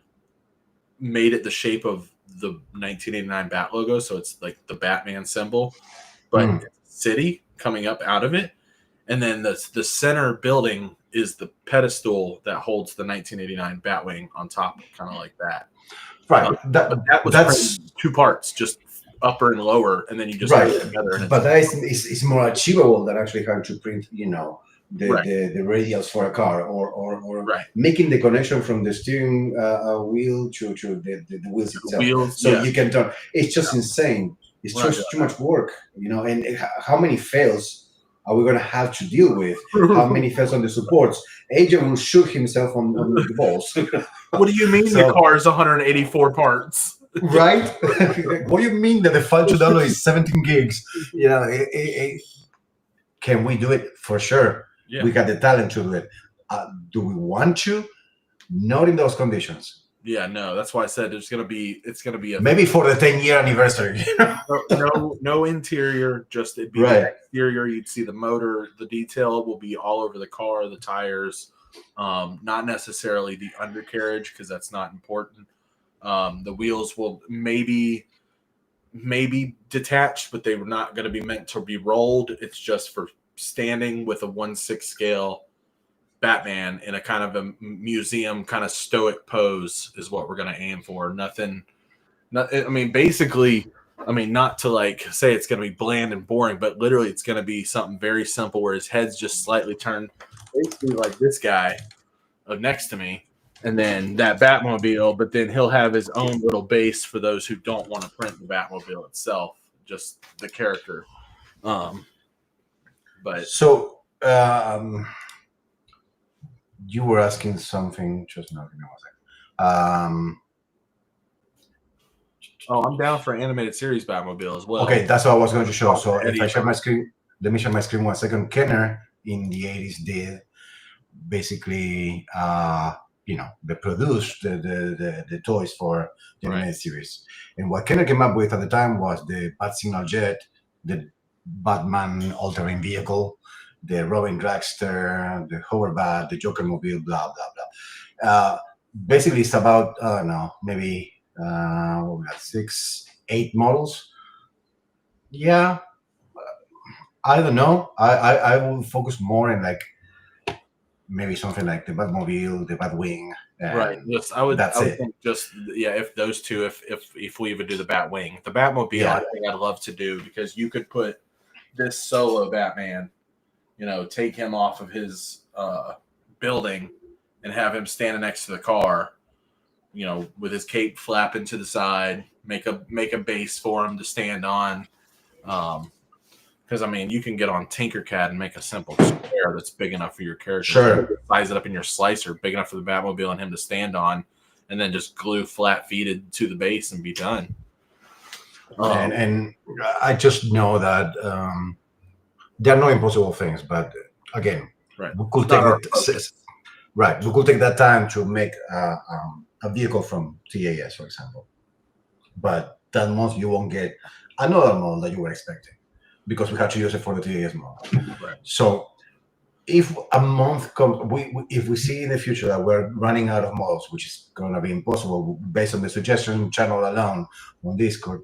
made it the shape of the 1989 Bat logo, so it's like the Batman symbol, but city coming up out of it, and then the center building is the pedestal that holds the 1989 Batwing on top, kind of like that. Right. That was two parts, just upper and lower, and then you just put it together. And but that is more achievable than actually having to print, the radials for a car, or making the connection from the steering wheel to the wheels itself. So you can turn. It's just insane. It's just too much work, and how many fails are we going to have to deal with? How many fails on the supports? AJ will shoot himself on the balls. What do you mean the car is 184 parts? Right? What do you mean that the file to download is 17 gigs? Can we do it? For sure. Yeah. We got the talent to do it. Do we want to? Not in those conditions. Yeah, no. That's why I said it's gonna be maybe for the 10-year anniversary. no interior, just it'd be the exterior. You'd see the motor, the detail will be all over the car, the tires, not necessarily the undercarriage because that's not important. The wheels will maybe detached, but they were not going to be meant to be rolled. It's just for standing with a 1/6 scale Batman in a kind of a museum kind of stoic pose is what we're going to aim for. Basically, not to like say it's going to be bland and boring, but literally it's going to be something very simple where his head's just slightly turned, basically like this guy next to me. And then that Batmobile, but then he'll have his own little base for those who don't want to print the Batmobile itself, just the character. But so you were asking something just now. Give me 1 second. I'm down for animated series Batmobile as well. Okay, that's what I was going to show. So if I share my screen, let me share my screen 1 second. Kenner in the 80s did basically. They produced the toys for the animated series. And what Kenner came up with at the time was the Bat Signal Jet, the Batman altering vehicle, the Robin Dragster, the Hoverbat, the Joker Mobile, blah, blah, blah. Basically, it's about, maybe 6, 8 models. Yeah. I don't know. I will focus more in maybe something like the Batmobile, the Batwing. Right. Yes, I would think if those two, if we even do the Batwing, the Batmobile, I think I'd love to do because you could put this solo Batman, take him off of his building and have him standing next to the car, with his cape flapping to the side, make a base for him to stand on. Because you can get on Tinkercad and make a simple square that's big enough for your character. Sure. Size it up in your slicer, big enough for the Batmobile and him to stand on, and then just glue flat-feeted to the base and be done. And I just know that there are no impossible things, but again, we could take that time to make a vehicle from TAS, for example. But that month you won't get another model that you were expecting, because we have to use it for the TAS model. Right. So if a month comes, if we see in the future that we're running out of models, which is going to be impossible based on the suggestion channel alone on Discord,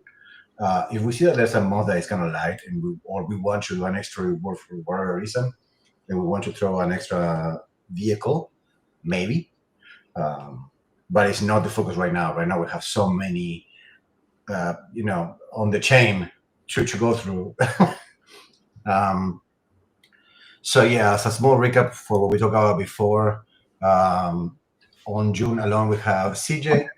if we see that there's a month that is kind of light and we want to do an extra reward for whatever reason, and we want to throw an extra vehicle, maybe. But it's not the focus right now. Right now we have so many, on the chain to go through. So as a small recap for what we talked about before, on June alone we have CJ.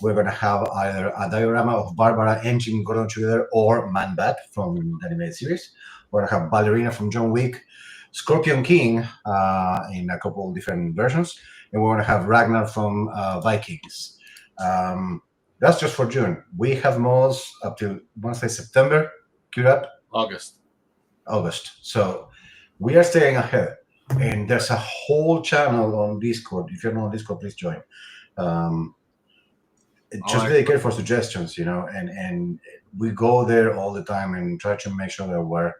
We're going to have either a diorama of Barbara and Jim Gordon together, or Man-Bat from the animated series. We're going to have Ballerina from John Wick, Scorpion King in a couple of different versions, and we're going to have Ragnar from Vikings. That's just for June. We have models up to, I want to say September, queued up? August. So we are staying ahead. And there's a whole channel on Discord. If you're not on Discord, please join. Just dedicated for suggestions, and we go there all the time and try to make sure that we're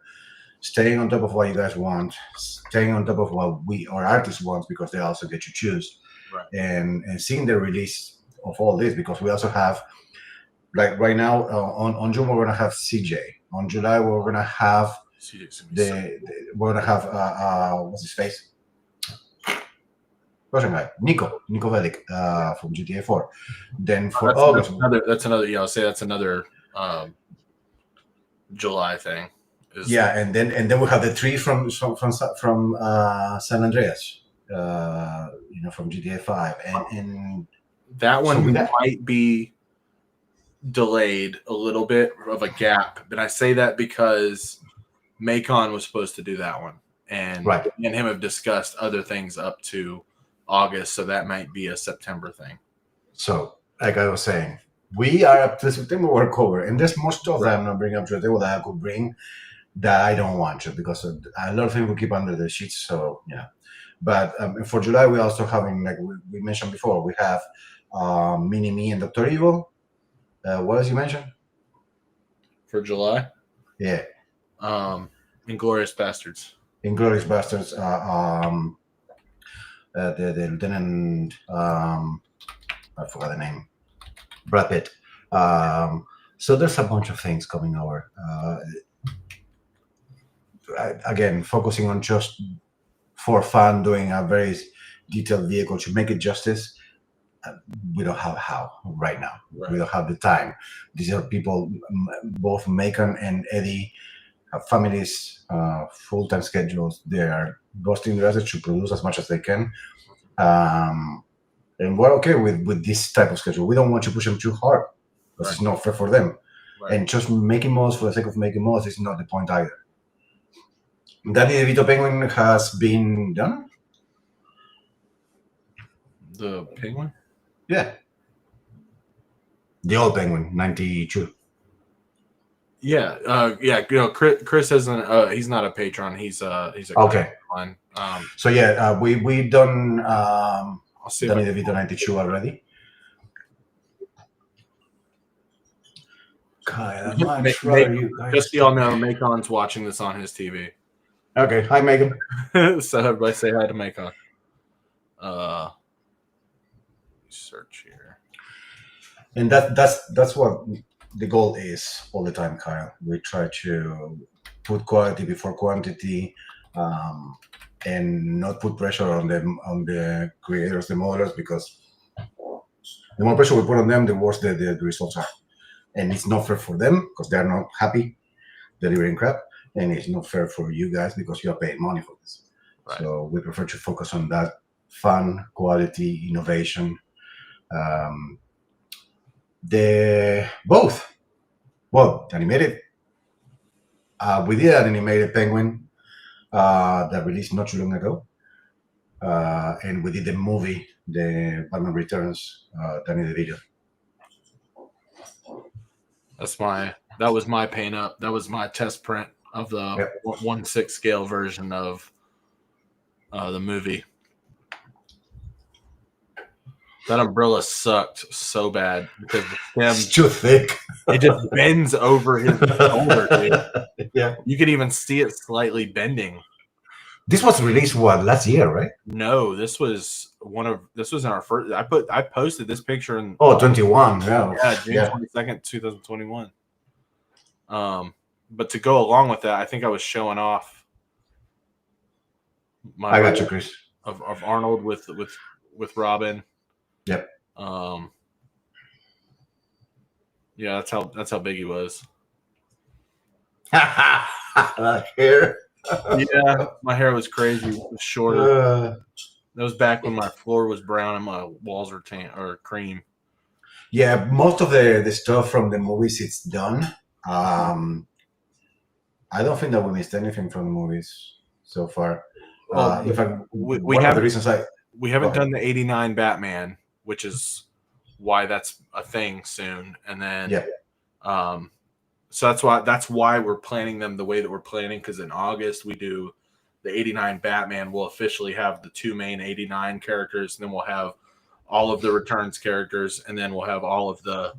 staying on top of what you guys want, staying on top of what our artists want, because they also get to choose, Right. and seeing the release of all this, because we also have, like right now, on June we're gonna have CJ. On July we're gonna have we're gonna have what's his face? Russian guy, Nico Bellic from GTA 4. Then for August, that's another. Yeah, I'll say that's another July thing. And then we have the 3 from San Andreas, from GTA 5, and that one might be delayed a little bit of a gap, but I say that because Macon was supposed to do that one, and me and him have discussed other things up to August, so that might be a September thing. So, like I was saying, we are up to September, we're covered, and there's more stuff that I'm not bringing up to the table that I could bring that I don't want to, because a lot of things will keep under the sheets. So yeah, but for July we also having, like we mentioned before, we have Mini Me and Dr. Evil. What else you mentioned for July? Yeah, Inglourious Bastards. Inglourious Bastards. The lieutenant, I forgot the name, Brad Pitt. So there's a bunch of things coming over. Again, focusing on just for fun, doing a very detailed vehicle to make it justice. We don't have how right now. We don't have the time. These are people, both Macon and Eddie, have families, full-time schedules. They are busting their asses to produce as much as they can. And we're okay with this type of schedule. We don't want to push them too hard, because it's not fair for them. And just making mods for the sake of making mods is not the point either. Danny DeVito Penguin has been done. The Penguin? Yeah. The old Penguin, 92. Yeah, Chris isn't. He's not a patron. He's a okay. One. So yeah, we done Danny DeVito 92 already. Kyle, just so y'all know, Macon's watching this on his TV. Okay, hi Megan. So everybody say hi to Macon. Search here. And that's what the goal is all the time, Kyle. We try to put quality before quantity, and not put pressure on the creators, the modelers, because the more pressure we put on them, the worse the results are. And it's not fair for them, because they're not happy delivering crap, and it's not fair for you guys, because you're paying money for this. So we prefer to focus on that fun, quality, innovation. Both. Well, animated. We did an animated Penguin that released not too long ago, and we did the movie, the Batman Returns, Danny DeVito. That was my paint up. That was my test print of the 1/6 scale version of the movie. That umbrella sucked so bad because the stem's too thick. It just bends over his shoulder, dude. Yeah, you could even see it slightly bending. This was released last year, right? No, this was in our first. I posted this picture in 21. Yeah, June 22nd, 2021. But to go along with that, I think I was showing off I got you, Chris. Of Arnold with Robin. Yep. Yeah, that's how big he was. That hair. Yeah, my hair was crazy. It was shorter. That was back when my floor was brown and my walls were tan or cream. Yeah, most of the stuff from the movies it's done. I don't think that we missed anything from the movies so far. In fact, we haven't done the '89 Batman, which is why that's a thing soon. And then, so that's why we're planning them the way that we're planning. Because in August we do the '89 Batman. We'll officially have the 2 main '89 characters, and then we'll have all of the Returns characters, and then we'll have all of the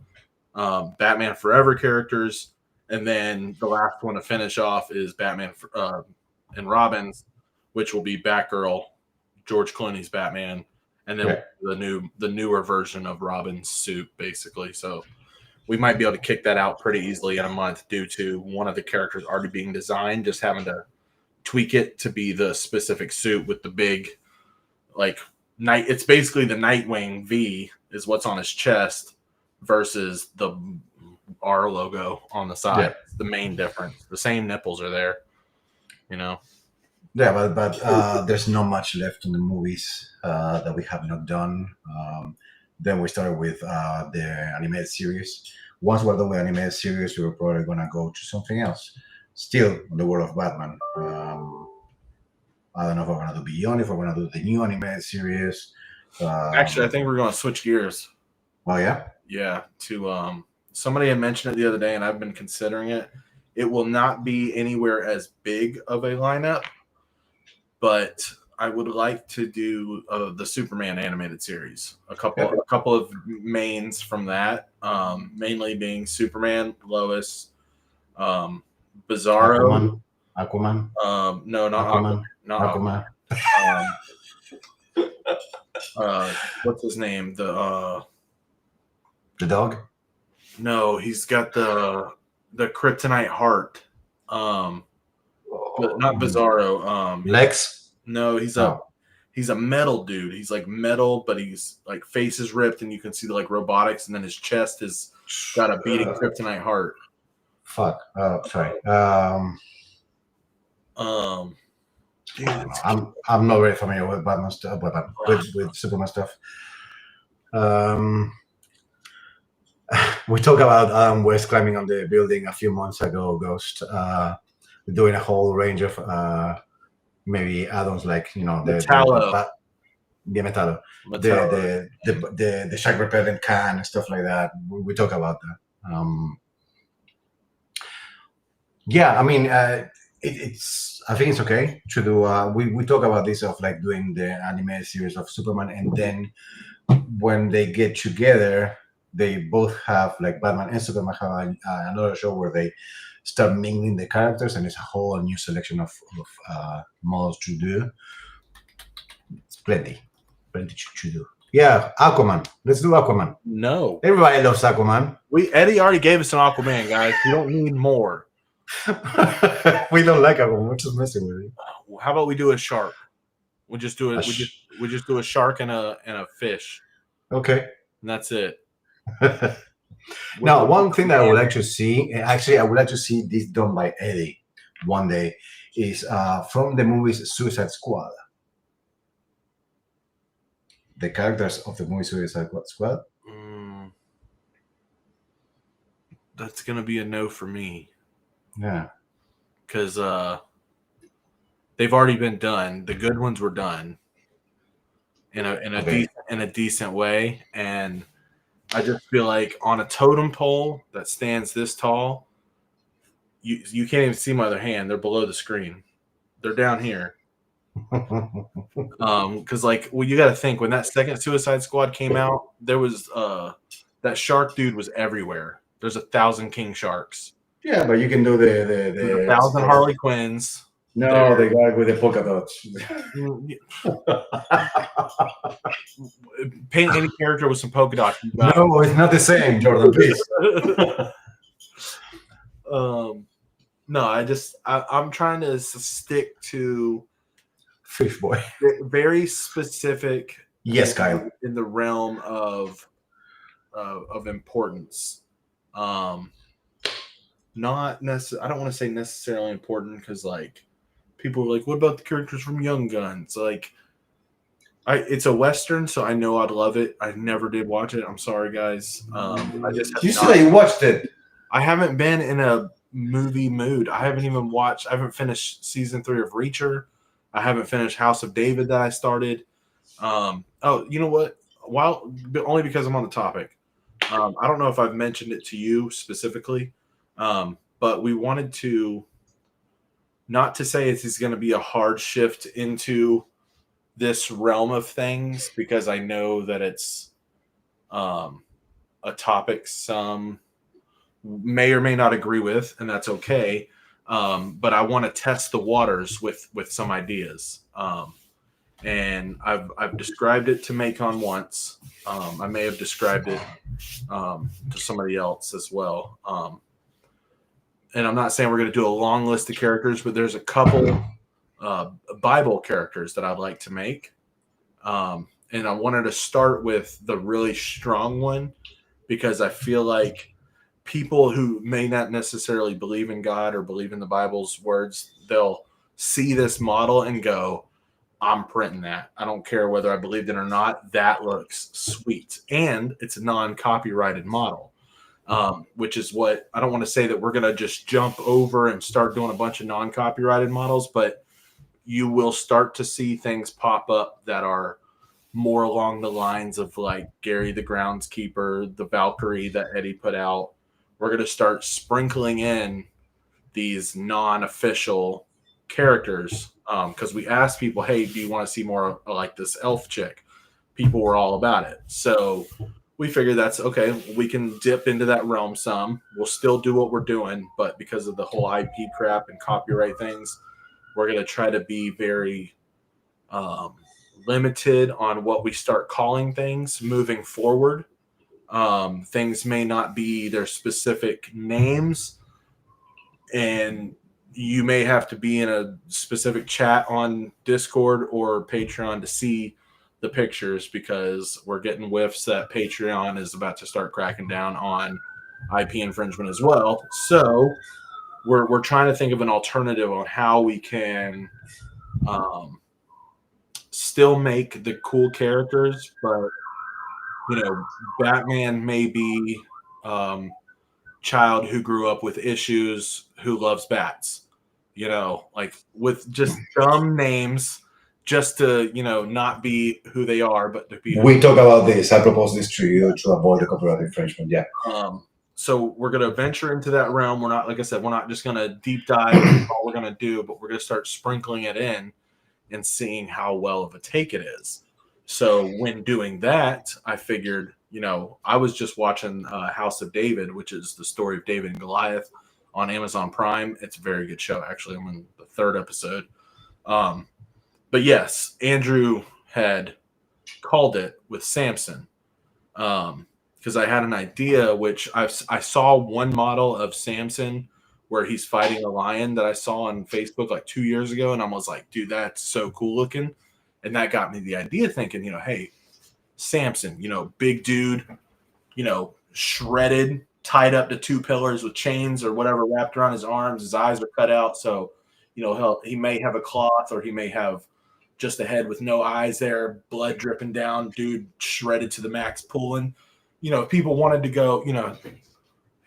Batman Forever characters, And then the last one to finish off is Batman and Robins, which will be Batgirl, George Clooney's Batman, and then the newer version of Robin's suit, basically. So we might be able to kick that out pretty easily in a month due to one of the characters already being designed, just having to tweak it to be the specific suit with the big, like, night. It's basically the Nightwing V is what's on his chest versus the R logo on the side. Yeah. It's the main difference. The same nipples are there, you know. Yeah, but there's not much left in the movies that we have not done. Then we started with the animated series. Once we're done with the animated series, we were probably going to go to something else. Still in the world of Batman. I don't know if we're going to do Beyond, if we're going to do the new animated series. Actually, I think we're going to switch gears. Oh, yeah? Yeah, to somebody had mentioned it the other day, and I've been considering it. It will not be anywhere as big of a lineup, but I would like to do the Superman animated series. A couple of mains from that, mainly being Superman, Lois, Bizarro, Aquaman. No, not Aquaman. Not Aquaman. What's his name? The dog. No, he's got the kryptonite heart. But not Bizarro. Lex. No, he's a metal dude. He's like metal, but he's like face is ripped, and you can see the like robotics, and then his chest has got a beating kryptonite heart. Fuck. Sorry. Dude, I'm not very familiar with Batman stuff, with Superman stuff. We talked about Adam West climbing on the building a few months ago, Ghost. Doing a whole range of maybe add-ons like the Metallo. The shark repellent can and stuff like that. We talk about that. Yeah, I mean, I think it's okay to do. We talk about this of like doing the animated series of Superman, and then when they get together, they both have like Batman and Superman have another show where they start mingling the characters, and it's a whole new selection of models to do. It's plenty to do. Yeah, Aquaman. Let's do Aquaman. No, everybody loves Aquaman. Eddie already gave us an Aquaman, guys. We don't need more. We don't like Aquaman. We're just messing with it. How about we do a shark? We just do it. We just do a shark and a fish. Okay, and that's it. Now, one thing that I would like to see, actually, I would like to see this done by Eddie one day, is from the movies Suicide Squad. The characters of the movie Suicide Squad. That's gonna be a no for me. Yeah, because they've already been done. The good ones were done in a decent way, and I just feel like on a totem pole that stands this tall, you can't even see my other hand. They're below the screen. They're down here. Because you got to think when that second Suicide Squad came out, there was that shark dude was everywhere. There's 1,000 king sharks. Yeah, but you can do the 1,000 Harley Quinns. No, the guy with the polka dots. Paint any character with some polka dots. No, it's not the same, Jordan. Please. No, I'm trying to stick to Fish Boy. Very specific. Yes, Kyle. In the realm of importance. Not necessarily. I don't want to say necessarily important because people are like, what about the characters from Young Guns? It's a Western, so I know I'd love it. I never did watch it. I'm sorry, guys. You said you watched it. I haven't been in a movie mood. I haven't finished season 3 of Reacher. I haven't finished House of David that I started. Oh, you know what? Only because I'm on the topic. I don't know if I've mentioned it to you specifically, but we wanted to. Not to say it's going to be a hard shift into this realm of things, because I know that it's a topic some may or may not agree with, and that's okay. But I want to test the waters with some ideas. And I've described it to Macon once. I may have described it to somebody else as well. And I'm not saying we're going to do a long list of characters, but there's a couple Bible characters that I'd like to make. And I wanted to start with the really strong one because I feel like people who may not necessarily believe in God or believe in the Bible's words, they'll see this model and go, I'm printing that. I don't care whether I believed it or not. That looks sweet. And it's a non-copyrighted model, which is what I don't want to say that we're going to just jump over and start doing a bunch of non-copyrighted models, but you will start to see things pop up that are more along the lines of like Gary the Groundskeeper, the Valkyrie that Eddie put out. We're going to start sprinkling in these non-official characters because we asked people, hey, do you want to see more like this elf chick? People were all about it. So we figured that's okay. We can dip into that realm some. We'll still do what we're doing, but because of the whole IP crap and copyright things, we're going to try to be very limited on what we start calling things moving forward. Things may not be their specific names, and you may have to be in a specific chat on Discord or Patreon to see the pictures because we're getting whiffs that Patreon is about to start cracking down on IP infringement as well. So we're trying to think of an alternative on how we can still make the cool characters, but Batman may be child who grew up with issues who loves bats, like with just dumb names just to, not be who they are, but to be. We talk about this. I propose this to you to avoid the copyright infringement. Yeah. So we're going to venture into that realm. We're not, like I said, we're not just going to deep dive into all we're going to do, but we're going to start sprinkling it in and seeing how well of a take it is. So when doing that, I figured, I was just watching House of David, which is the story of David and Goliath on Amazon Prime. It's a very good show, actually. I'm in the 3rd episode. But yes, Andrew had called it with Samson because I had an idea, which I saw one model of Samson where he's fighting a lion that I saw on Facebook like 2 years ago. And I was like, dude, that's so cool looking. And that got me the idea thinking, hey, Samson, big dude, shredded, tied up to 2 pillars with chains or whatever wrapped around his arms. His eyes are cut out. So, he may have a cloth or he may have just a head with no eyes there, blood dripping down, dude shredded to the max pulling. If people wanted to go,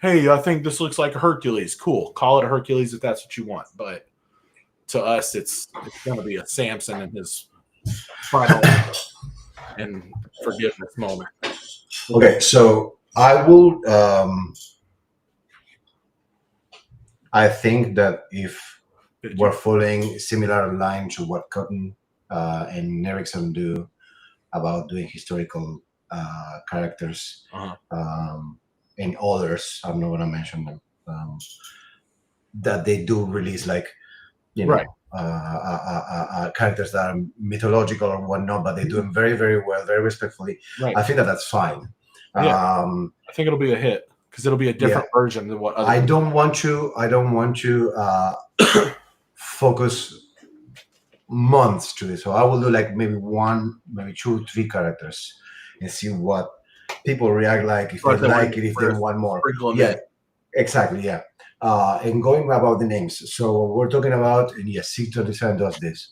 hey, I think this looks like a Hercules. Cool. Call it a Hercules if that's what you want. But to us, it's going to be a Samson in his final and forgiveness moment. Okay, so I will. I think that if we're following similar line to what Cotton and Erickson do about doing historical characters, and others, I'm not going to mention them, that they do release like, right. Characters that are mythological or whatnot, but they do them very, very well, very respectfully. Right. I think that's fine. Yeah. I think it'll be a hit because it'll be a different version than what I don't want to focus months to this. So I will do like maybe 1, maybe 2, 3 characters and see what people react like, if they like it, if they want more. Yeah, exactly. Yeah. And going about the names, so we're talking about, and yes, C27 does this.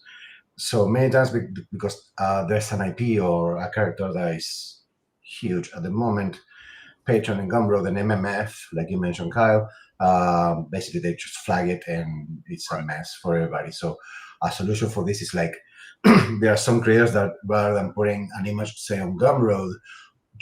So many times because there's an IP or a character that is huge at the moment, Patreon and Gumroad and MMF, like you mentioned, Kyle, basically they just flag it and it's a mess for everybody. So a solution for this is like, there are some creators that rather than putting an image, say on Gumroad,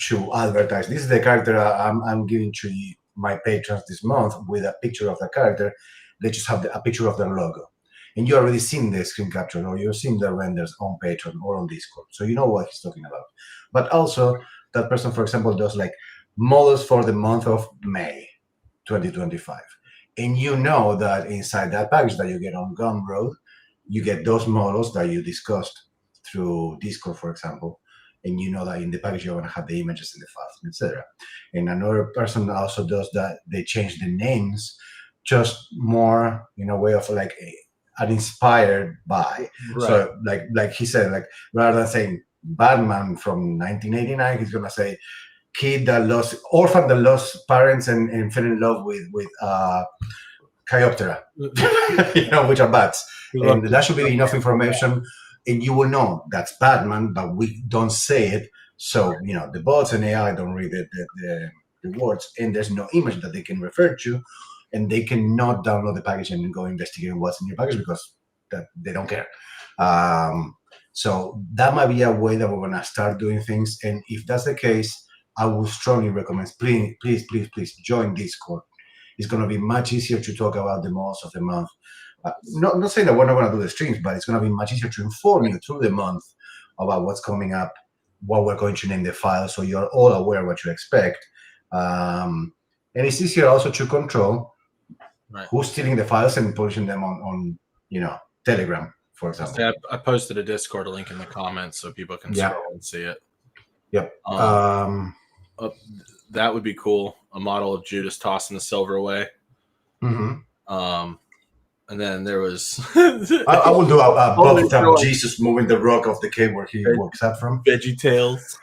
to advertise, this is the character I'm giving to you, my patrons this month with a picture of the character, they just have a picture of their logo. And you already seen the screen capture or you've seen the renders on Patreon or on Discord. So you know what he's talking about. But also that person, for example, does like models for the month of May. 2025. And you know that inside that package that you get on Gumroad, you get those models that you discussed through Discord, for example. And you know that in the package you're going to have the images and the files, etc. And another person also does that. They change the names just more in a way of like an inspired by. Right. So like he said, like rather than saying Batman from 1989, he's going to say orphan that lost parents and fell in love with Chiroptera, which are bats. And that should be enough information. And you will know that's Batman, but we don't say it. So, the bots and AI don't read the words, and there's no image that they can refer to, and they cannot download the package and go investigate what's in your package because they don't care. So that might be a way that we're going to start doing things. And if that's the case, I would strongly recommend, please join Discord. It's going to be much easier to talk about the most of the month. Not saying that we're not going to do the streams, but it's going to be much easier to inform you through the month about what's coming up, what we're going to name the file, so you're all aware what you expect. And it's easier also to control who's stealing the files and publishing them on Telegram, for example. I posted a Discord link in the comments so people can scroll and see it. Yep. That would be cool. A model of Judas tossing the silver away. Mm-hmm. And then there was... I will do a both of Jesus moving the rock of the cave where he walks up from. VeggieTales.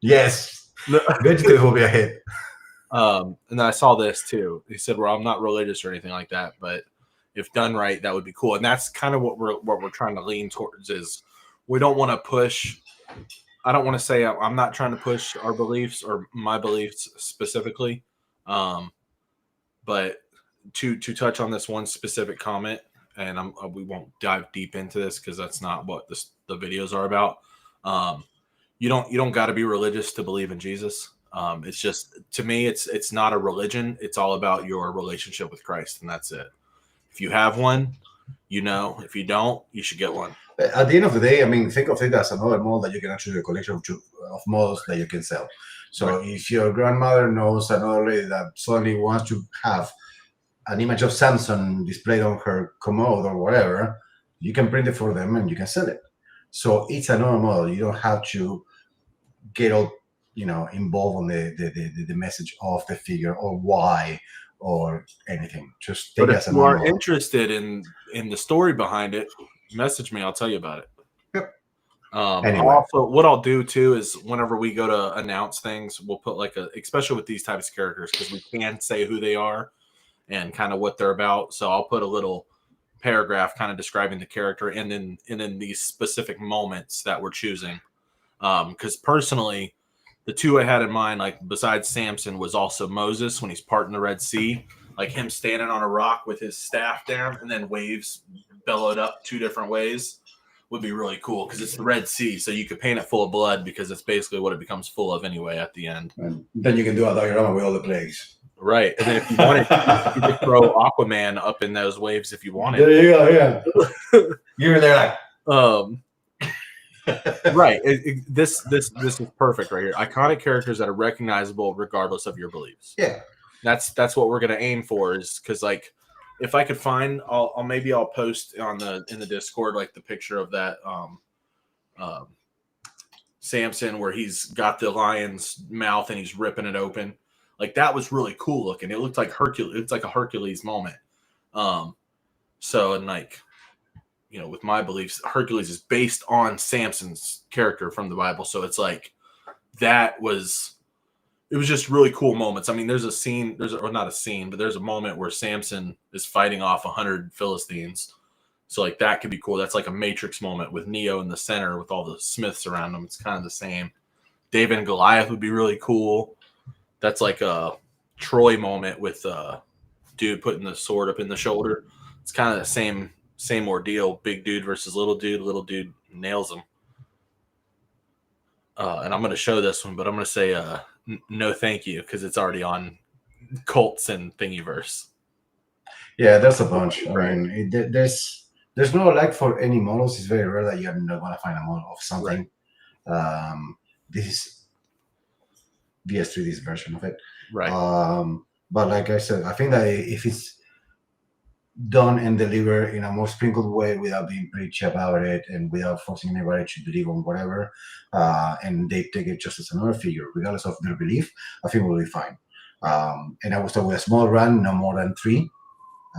Yes. VeggieTales will be a hit. And then I saw this too. He said, well, I'm not religious or anything like that, but if done right, that would be cool. And that's kind of what we're trying to lean towards is we don't want to push... I don't want to say I'm not trying to push our beliefs or my beliefs specifically. But to touch on this one specific comment, and we won't dive deep into this because that's not what the videos are about. You don't got to be religious to believe in Jesus. It's just, to me, it's not a religion. It's all about your relationship with Christ, and that's it. If you have one, if you don't, you should get one. At the end of the day, I mean, think of it as another model that you can actually do a collection of models that you can sell. So if your grandmother knows another lady that suddenly wants to have an image of Samson displayed on her commode or whatever, you can print it for them and you can sell it. So it's another model. You don't have to get all involved on the message of the figure or why or anything. Just take it as a model. If you are model. interested in the story behind it, message me. I'll tell you about it. Yep. Anyway. Also, what I'll do too is whenever we go to announce things, we'll put especially with these types of characters, because we can say who they are and kind of what they're about. So I'll put a little paragraph kind of describing the character and then these specific moments that we're choosing. Because personally, the two I had in mind, besides Samson, was also Moses when he's parting the Red Sea, like him standing on a rock with his staff down and then waves bellowed up two different ways would be really cool because it's the Red Sea, so you could paint it full of blood because it's basically what it becomes full of anyway at the end. And then you can do a diorama with all the plagues. Right. And then if you wanted, you could throw Aquaman up in those waves if you wanted. There you go, yeah. You're there right. This is perfect right here. Iconic characters that are recognizable regardless of your beliefs. Yeah. That's what we're gonna aim for, is because if I could find, I'll post in the Discord the picture of that Samson where he's got the lion's mouth and he's ripping it open. That was really cool looking. It looked like Hercules. It's like a Hercules moment. So with my beliefs, Hercules is based on Samson's character from the Bible. So it's it was just really cool moments. I mean, there's a scene, not a scene, but there's a moment where Samson is fighting off 100 Philistines. So that could be cool. That's like a Matrix moment with Neo in the center with all the Smiths around him. It's kind of the same. David and Goliath would be really cool. That's like a Troy moment with dude putting the sword up in the shoulder. It's kind of the same ordeal. Big dude versus little dude nails him. And I'm going to show this one, but I'm going to say no thank you because it's already on Cults and Thingiverse. Yeah, there's a bunch. I mean, there's no for any models. It's very rare that you're not going to find a model of something. Right. This is VS3D's version of it. Right. But like I said, I think that if it's done and delivered in a more sprinkled way without being preachy about it and without forcing anybody to believe on whatever, and they take it just as another figure, regardless of their belief, I think we'll be fine. And I will start with a small run, no more than 3,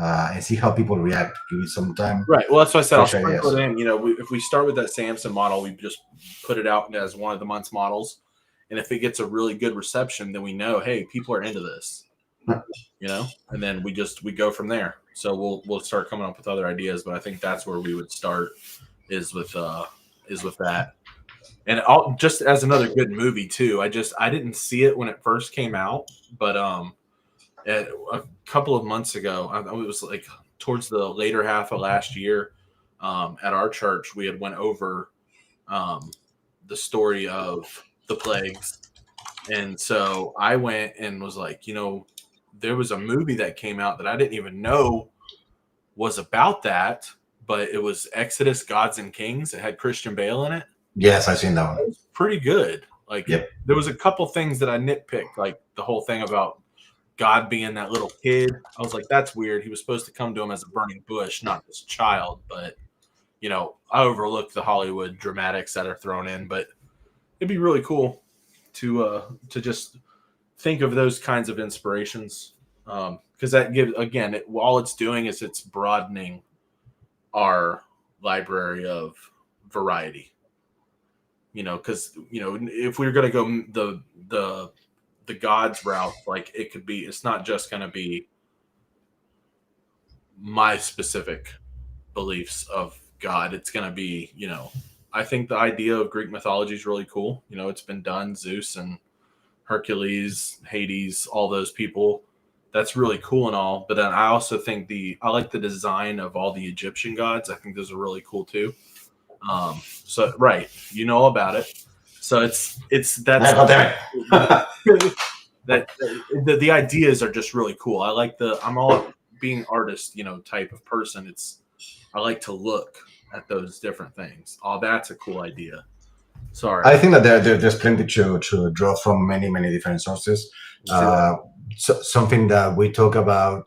and see how people react. Give it some time. Right. Well, that's what I said. I'll sprinkle it in. You know, if we start with that Samson model, we just put it out as one of the month's models. And if it gets a really good reception, then we know, hey, people are into this. You know, and then we go from there. So we'll start coming up with other ideas, but I think that's where we would start is with that. And just as another good movie too. I didn't see it when it first came out, but a couple of months ago, it was like towards the later half of last year, at our church, we had went over the story of the plagues. And so I went and was like, you know, there was a movie that came out that I didn't even know was about that, but it was Exodus, Gods and Kings. It had Christian Bale in it. Yes, I've seen that one. It was pretty good. Like, yep. There was a couple things that I nitpicked, like the whole thing about God being that little kid. I was like, that's weird. He was supposed to come to him as a burning bush, not this child. But, you know, I overlooked the Hollywood dramatics that are thrown in, but it'd be really cool to just think of those kinds of inspirations, because that gives, again, all it's doing is it's broadening our library of variety. You know, because, you know, if we're going to go the gods route, like it's not just going to be my specific beliefs of God. It's going to be, you know, I think the idea of Greek mythology is really cool. You know, it's been done. Zeus and Hercules, Hades, all those people. That's really cool and all. But then I also think I like the design of all the Egyptian gods. I think those are really cool too. So right, you know about it. So it's that the ideas are just really cool. I like I'm all being artist, you know, type of person. I like to look at those different things. Oh, that's a cool idea. Sorry. I think that there's plenty to draw from many different sources. Something that we talk about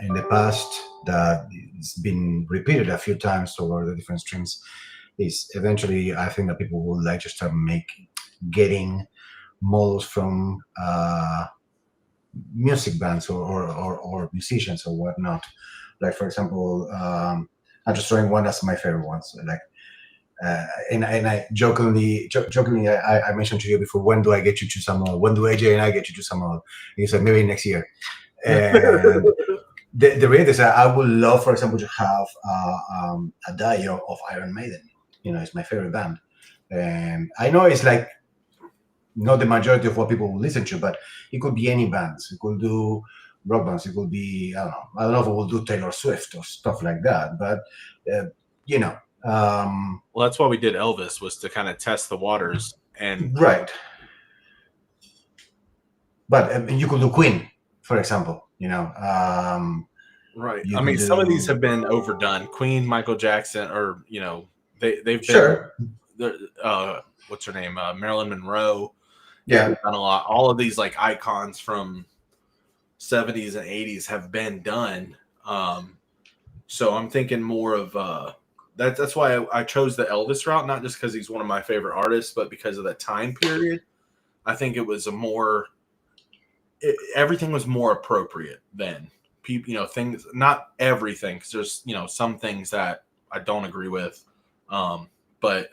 in the past that it's been repeated a few times over the different streams is eventually I think that people would like to start getting models from music bands or musicians or whatnot. Like, for example, I'm just throwing one as my favorite ones. Like, and I jokingly I mentioned to you before, when do I get you to some more? When do AJ and I get you to some more? He said maybe next year. And the reality is that I would love, for example, to have a diary of Iron Maiden. You know, it's my favorite band, and I know it's like not the majority of what people will listen to, but it could be any bands. It could do rock bands. It could be I don't know if it will do Taylor Swift or stuff like that. But you know, well, that's why we did Elvis, was to kind of test the waters and right. But you could do Queen, for example. You know, right. I mean, some of these have been overdone. Queen, Michael Jackson, or you know, they've been. Sure. What's her name? Marilyn Monroe. Yeah, done a lot. All of these like icons from 70s and 80s have been done. So I'm thinking more of that's why I chose the Elvis route, not just because he's one of my favorite artists, but because of that time period. I think it was everything was more appropriate then. People, you know, things, not everything, because there's, you know, some things that I don't agree with, but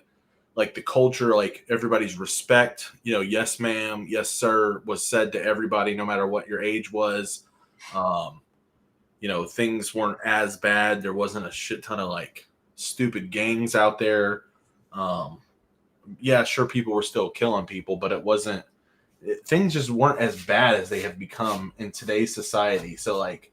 like the culture, like everybody's respect, you know, yes ma'am, yes sir was said to everybody, no matter what your age was. You know, things weren't as bad. There wasn't a shit ton of like stupid gangs out there. Yeah, sure, people were still killing people, but things just weren't as bad as they have become in today's society. So like,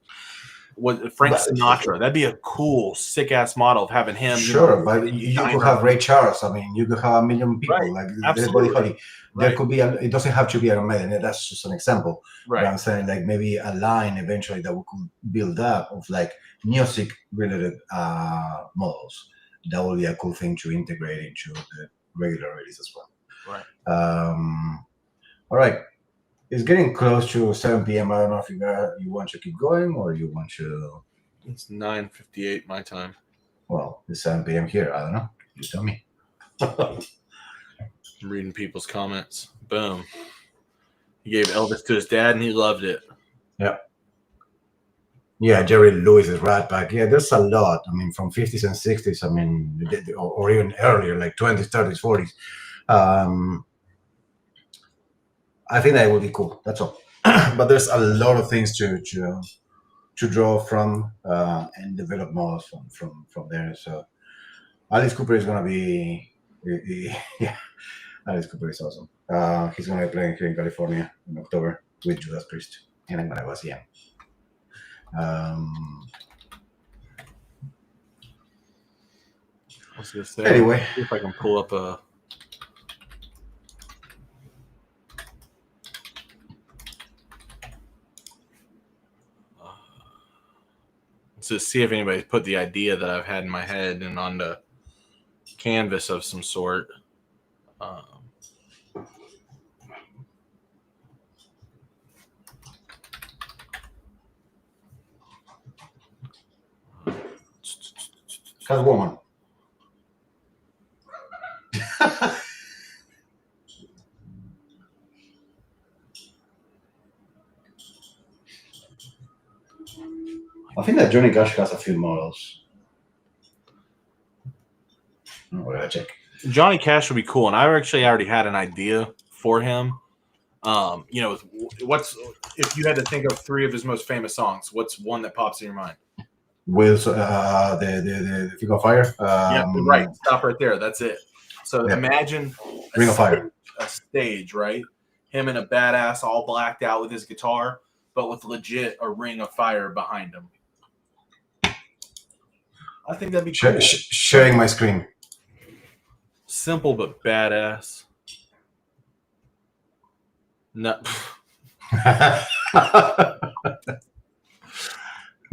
Frank Sinatra, that'd be a cool, sick ass model of having him. Sure, but you could have Ray Charles. I mean, you could have 1 million people. Right. Like everybody. Right. There could be. It doesn't have to be Iron Maiden. That's just an example. Right. But I'm saying like maybe a line eventually that we could build up of like music related models. That would be a cool thing to integrate into the regular release as well. Right. All right. It's getting close to 7 p.m. I don't know if you want to keep going or you want to. It's 9:58 my time. Well, it's 7 p.m. here. I don't know. You tell me. I'm reading people's comments. Boom. He gave Elvis to his dad, and he loved it. Yeah. Yeah, Jerry Lewis is Rat Pack. Yeah, there's a lot. I mean, from 50s and 60s. I mean, or even earlier, like 20s, 30s, 40s. I think that would be cool. That's all. But there's a lot of things to draw from and develop models from there. So Alice Cooper is gonna be yeah. Alice Cooper is awesome. He's gonna be playing here in California in October with Judas Priest, and I'm gonna go see him. I was gonna say, anyway, see if I can pull up a. To see if anybody put the idea that I've had in my head and on the canvas of some sort. Catwoman. I think that Johnny Cash has a few models. We're gonna check. Johnny Cash would be cool, and I actually already had an idea for him. You know, what's if you had to think of 3 of his most famous songs? What's one that pops in your mind? With the Ring of Fire. Yeah, right. Stop right there. That's it. So imagine Ring of Fire. A stage, right? Him in a badass, all blacked out with his guitar, but with legit a ring of fire behind him. I think that'd be cool. Sharing my screen. Simple but badass. No.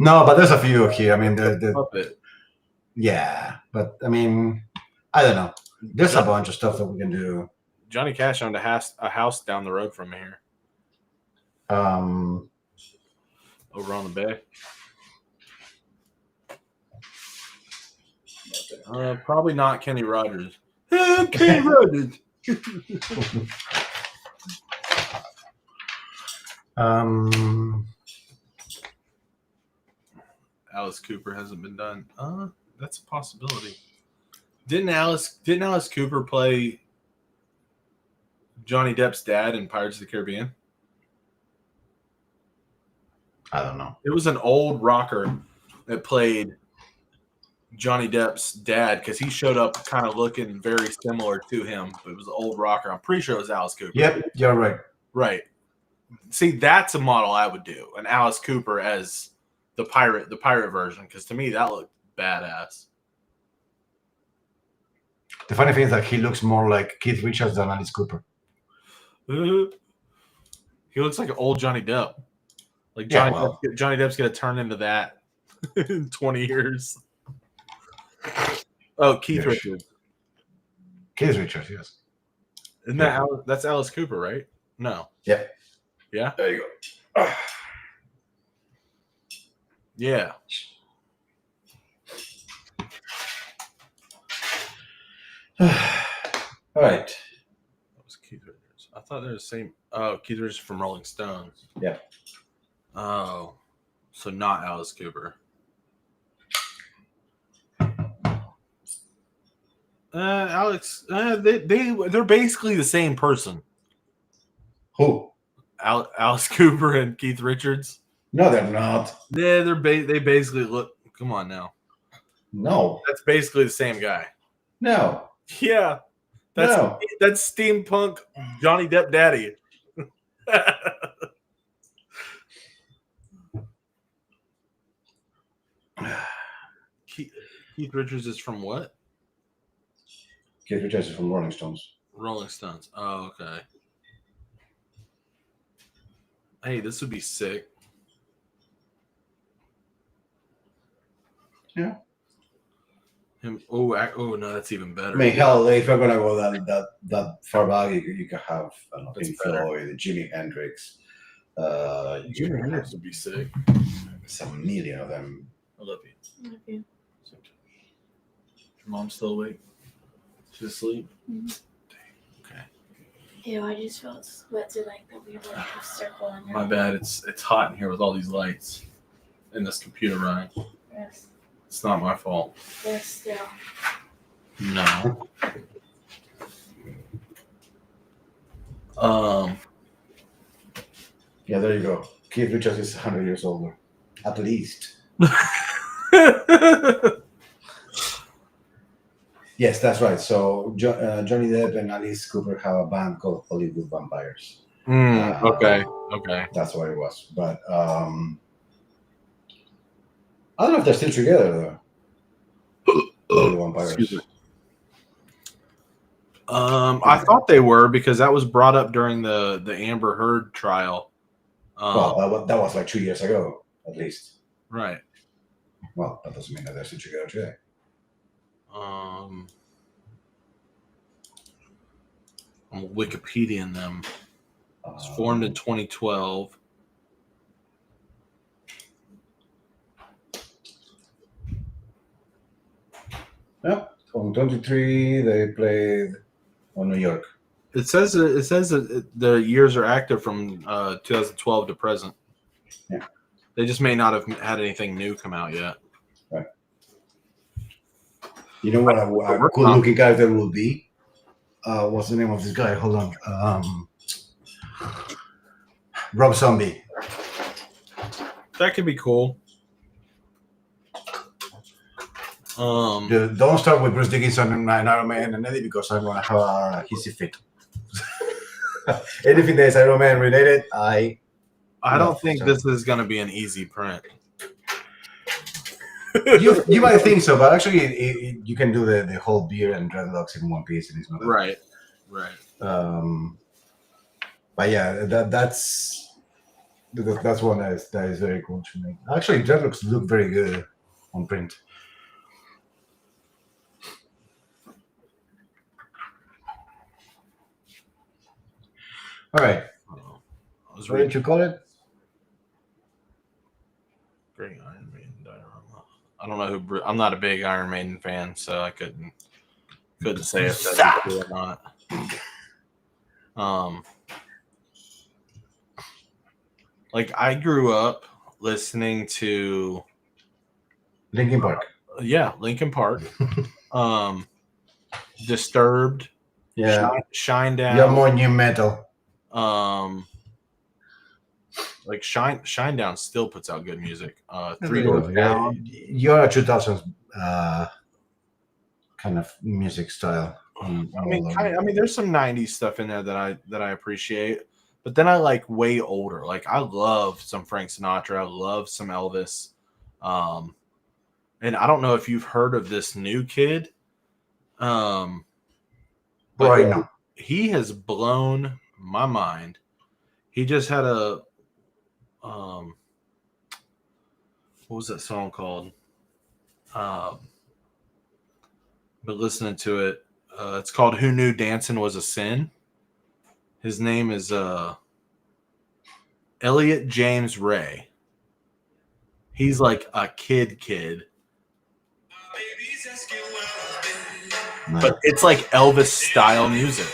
No, but there's a few here. I mean, Puppet. Yeah, but I mean, I don't know. There's a bunch of stuff that we can do. Johnny Cash owned a house down the road from here. Over on the bay. Probably not Kenny Rogers. Kenny Rogers. Alice Cooper hasn't been done. That's a possibility. Didn't Alice Cooper play Johnny Depp's dad in Pirates of the Caribbean? I don't know. It was an old rocker that played Johnny Depp's dad because he showed up kind of looking very similar to him. But it was an old rocker. I'm pretty sure it was Alice Cooper. Yep, you're right. Right. See, that's a model I would do. An Alice Cooper as the pirate version, because to me that looked badass. The funny thing is that he looks more like Keith Richards than Alice Cooper. He looks like an old Johnny Depp. Like Johnny Depp's gonna turn into that in 20 years. Oh, Keith Richards. Keith Richards, yes. Isn't that that's Alice Cooper, right? No. Yeah. Yeah. There you go. Yeah. All right. That was Keith Richards. I thought they were the same. Oh, Keith Richards from Rolling Stones. Yeah. Oh, so not Alice Cooper. Alex, they're basically the same person. Who? Alice Cooper and Keith Richards. No, they're not. Yeah, they basically look. Come on now. No. That's basically the same guy. No. Yeah. That's steampunk Johnny Depp daddy. Keith Richards is from what? Keith Richards is from Rolling Stones. Rolling Stones. Oh, okay. Hey, this would be sick. Yeah. Oh no, that's even better. I mean, hell, if you're gonna go that far back, you can have Pink Floyd, Jimi Hendrix. Jimi Hendrix would be sick. There's a million of them. I love you. Love you. Your mom still awake? She's asleep. Mm-hmm. Okay. Ew, I just felt sweat through like the weird like half circle on your My bad. It's hot in here with all these lights and this computer running. Yes. It's not my fault. Yes, still. No. Yeah, there you go. Keith Richards is 100 years older, at least. Yes, that's right. So Johnny Depp and Alice Cooper have a band called Hollywood Vampires. Okay. That's what it was. But I don't know if they're still together though. Hollywood Vampires. I thought they were because that was brought up during the Amber Heard trial. Well, that was like 2 years ago, at least. Right. Well, that doesn't mean that they're still together today. I'm Wikipediaing them. It was formed in 2012. Yeah, on 23 they played on New York. It says that the years are active from 2012 to present. Yeah, they just may not have had anything new come out yet. Right. You know what a good-looking guy there will be? What's the name of this guy? Hold on. Rob Zombie. That could be cool. Don't start with Bruce Dickinson and Iron Man and Eddie because I'm gonna have a hissy fit. Anything that is Iron Man related, I don't think this is gonna be an easy print. you might think so, but actually, you can do the whole beard and dreadlocks in one piece, and it's not right. But yeah, that's one that is very cool to me. Actually, dreadlocks look very good on print. All right. What did you call it? Great Iron Maiden diorama. I don't know who. I'm not a big Iron Maiden fan, so I couldn't say if that's cool or not. Like I grew up listening to Linkin Park. Linkin Park. Disturbed. Yeah. Shinedown. You're more new metal. Like Shinedown still puts out good music. Three Doors Down. You're a 2000s kind of music style. I mean, there's some 90s stuff in there that I appreciate, but then I like way older. Like I love some Frank Sinatra. I love some Elvis. And I don't know if you've heard of this new kid. But he has blown my mind. He just had a what was that song called? But listening to it, it's called "Who Knew Dancing Was a Sin." His name is Elliot James Ray. He's like a kid. But it's like Elvis style music.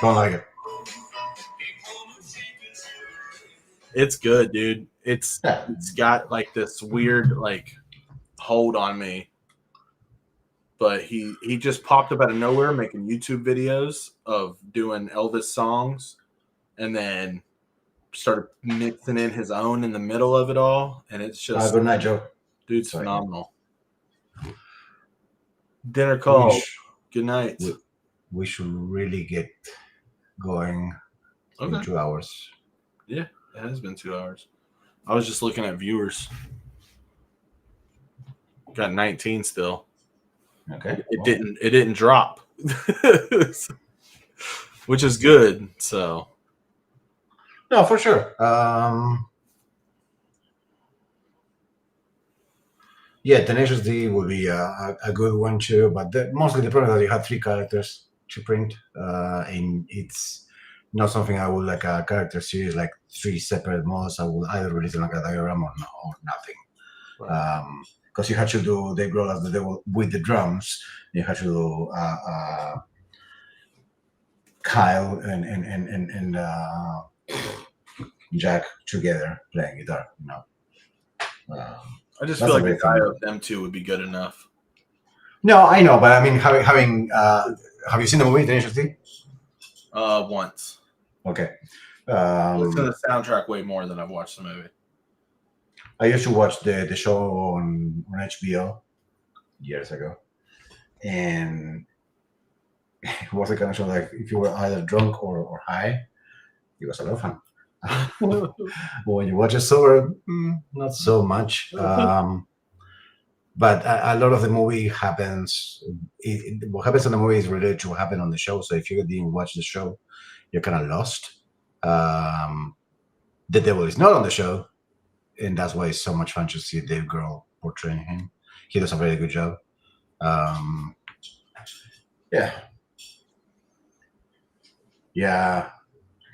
Don't like it. It's good, dude. It's got like this weird like hold on me. But he just popped up out of nowhere making YouTube videos of doing Elvis songs and then started mixing in his own in the middle of it all, and it's just good night, Joe. Dude's phenomenal. Dinner call. Good night. We should really get going in 2 hours. Yeah, it has been 2 hours. I was just looking at viewers. Got 19 still. Okay. It didn't drop. Which is good. So no, for sure. Yeah, Tenacious D will be a good one too, but mostly the problem is that you have 3 characters to print, and it's not something I would like a character series like 3 separate models. I will either release like a diagram or nothing. Because you had to do Dave Grohl as the devil with the drums. You had to do Kyle and Jack together playing guitar. I just feel like the guy of them two would be good enough. No, I know, but I mean, having have you seen the movie Tenacious D? Once. Okay. I listen to the soundtrack way more than I've watched the movie. I used to watch the show on HBO years ago, and it was a kind of show like if you were either drunk or high, it was a lot of fun. When you watch it sober, not so much. But a lot of the movie happens. What happens in the movie is related to what happened on the show. So if you didn't watch the show, you're kind of lost. The devil is not on the show, and that's why it's so much fun to see Dave Grohl portraying him. He does a very good job. Yeah.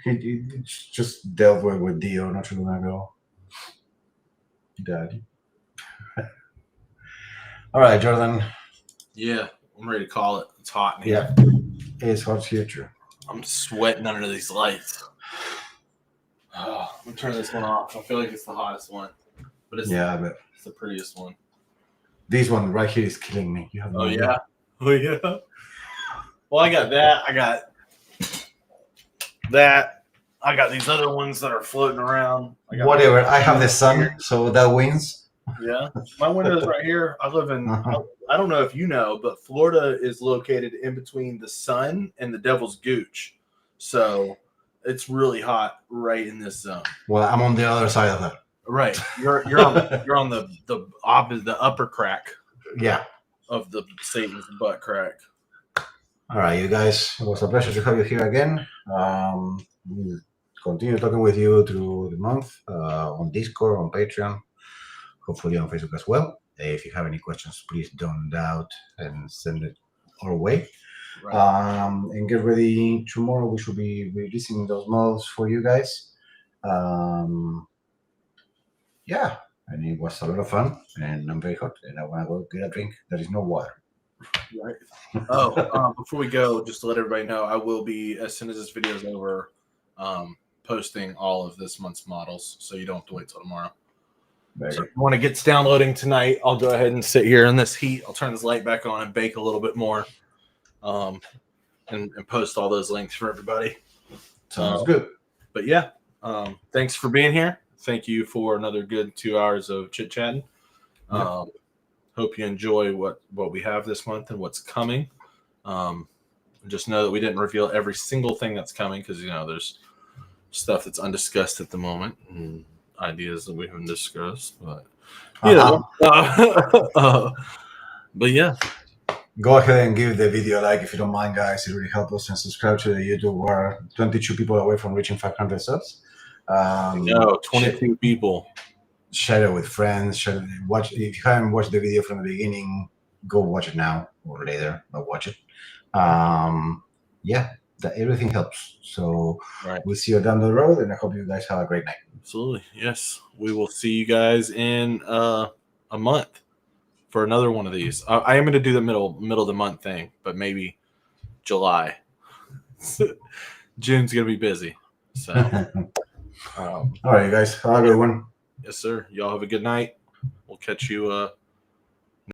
He just dealt with Dio not too long ago. Daddy. All right, Jordan. Yeah, I'm ready to call it. It's hot in here. Yeah, it's hot here too. I'm sweating under these lights. Oh, I'm gonna turn this one off. I feel like it's the hottest one, but it's it's the prettiest one. This one right here is killing me. You have no idea. Oh yeah. Well, I got that. I got that. I got these other ones that are floating around. Whatever. I have the sun, so that wins. Yeah, my window's right here. I live in. I don't know if you know, but Florida is located in between the sun and the Devil's Gooch, so it's really hot right in this zone. Well, I'm on the other side of that. Right, you're on the upper crack. Yeah, of the Satan's butt crack. All right, you guys. It was a pleasure to have you here again. We'll continue talking with you through the month on Discord, on Patreon. Hopefully on Facebook as well. If you have any questions, please don't doubt and send it our way. Right. And get ready. Tomorrow we should be releasing those models for you guys. Yeah, and it was a lot of fun, and I'm very hot, and I want to go get a drink. There is no water. Right. Before we go, just to let everybody know, I will be, as soon as this video is over, posting all of this month's models, so you don't have to wait till tomorrow. So if you want to get downloading tonight, I'll go ahead and sit here in this heat. I'll turn this light back on and bake a little bit more, and post all those links for everybody. Sounds good. But yeah, thanks for being here. Thank you for another good 2 hours of chit chatting. Hope you enjoy what we have this month and what's coming. Just know that we didn't reveal every single thing that's coming because there's stuff that's undiscussed at the moment. And ideas that we haven't discussed, but but yeah, go ahead and give the video a like if you don't mind, guys. It really helps us, and subscribe to the YouTube. We're 22 people away from reaching 500 subs. 22 people. Share it with friends. Watch if you haven't watched the video from the beginning. Go watch it now or later, but watch it. Yeah, everything helps. So we'll see you down the road, and I hope you guys have a great night. Absolutely. Yes. We will see you guys in a month for another one of these. I am going to do the middle of the month thing, but maybe July. June's going to be busy. So, all right, you guys. Have a good one. Yes, sir. Y'all have a good night. We'll catch you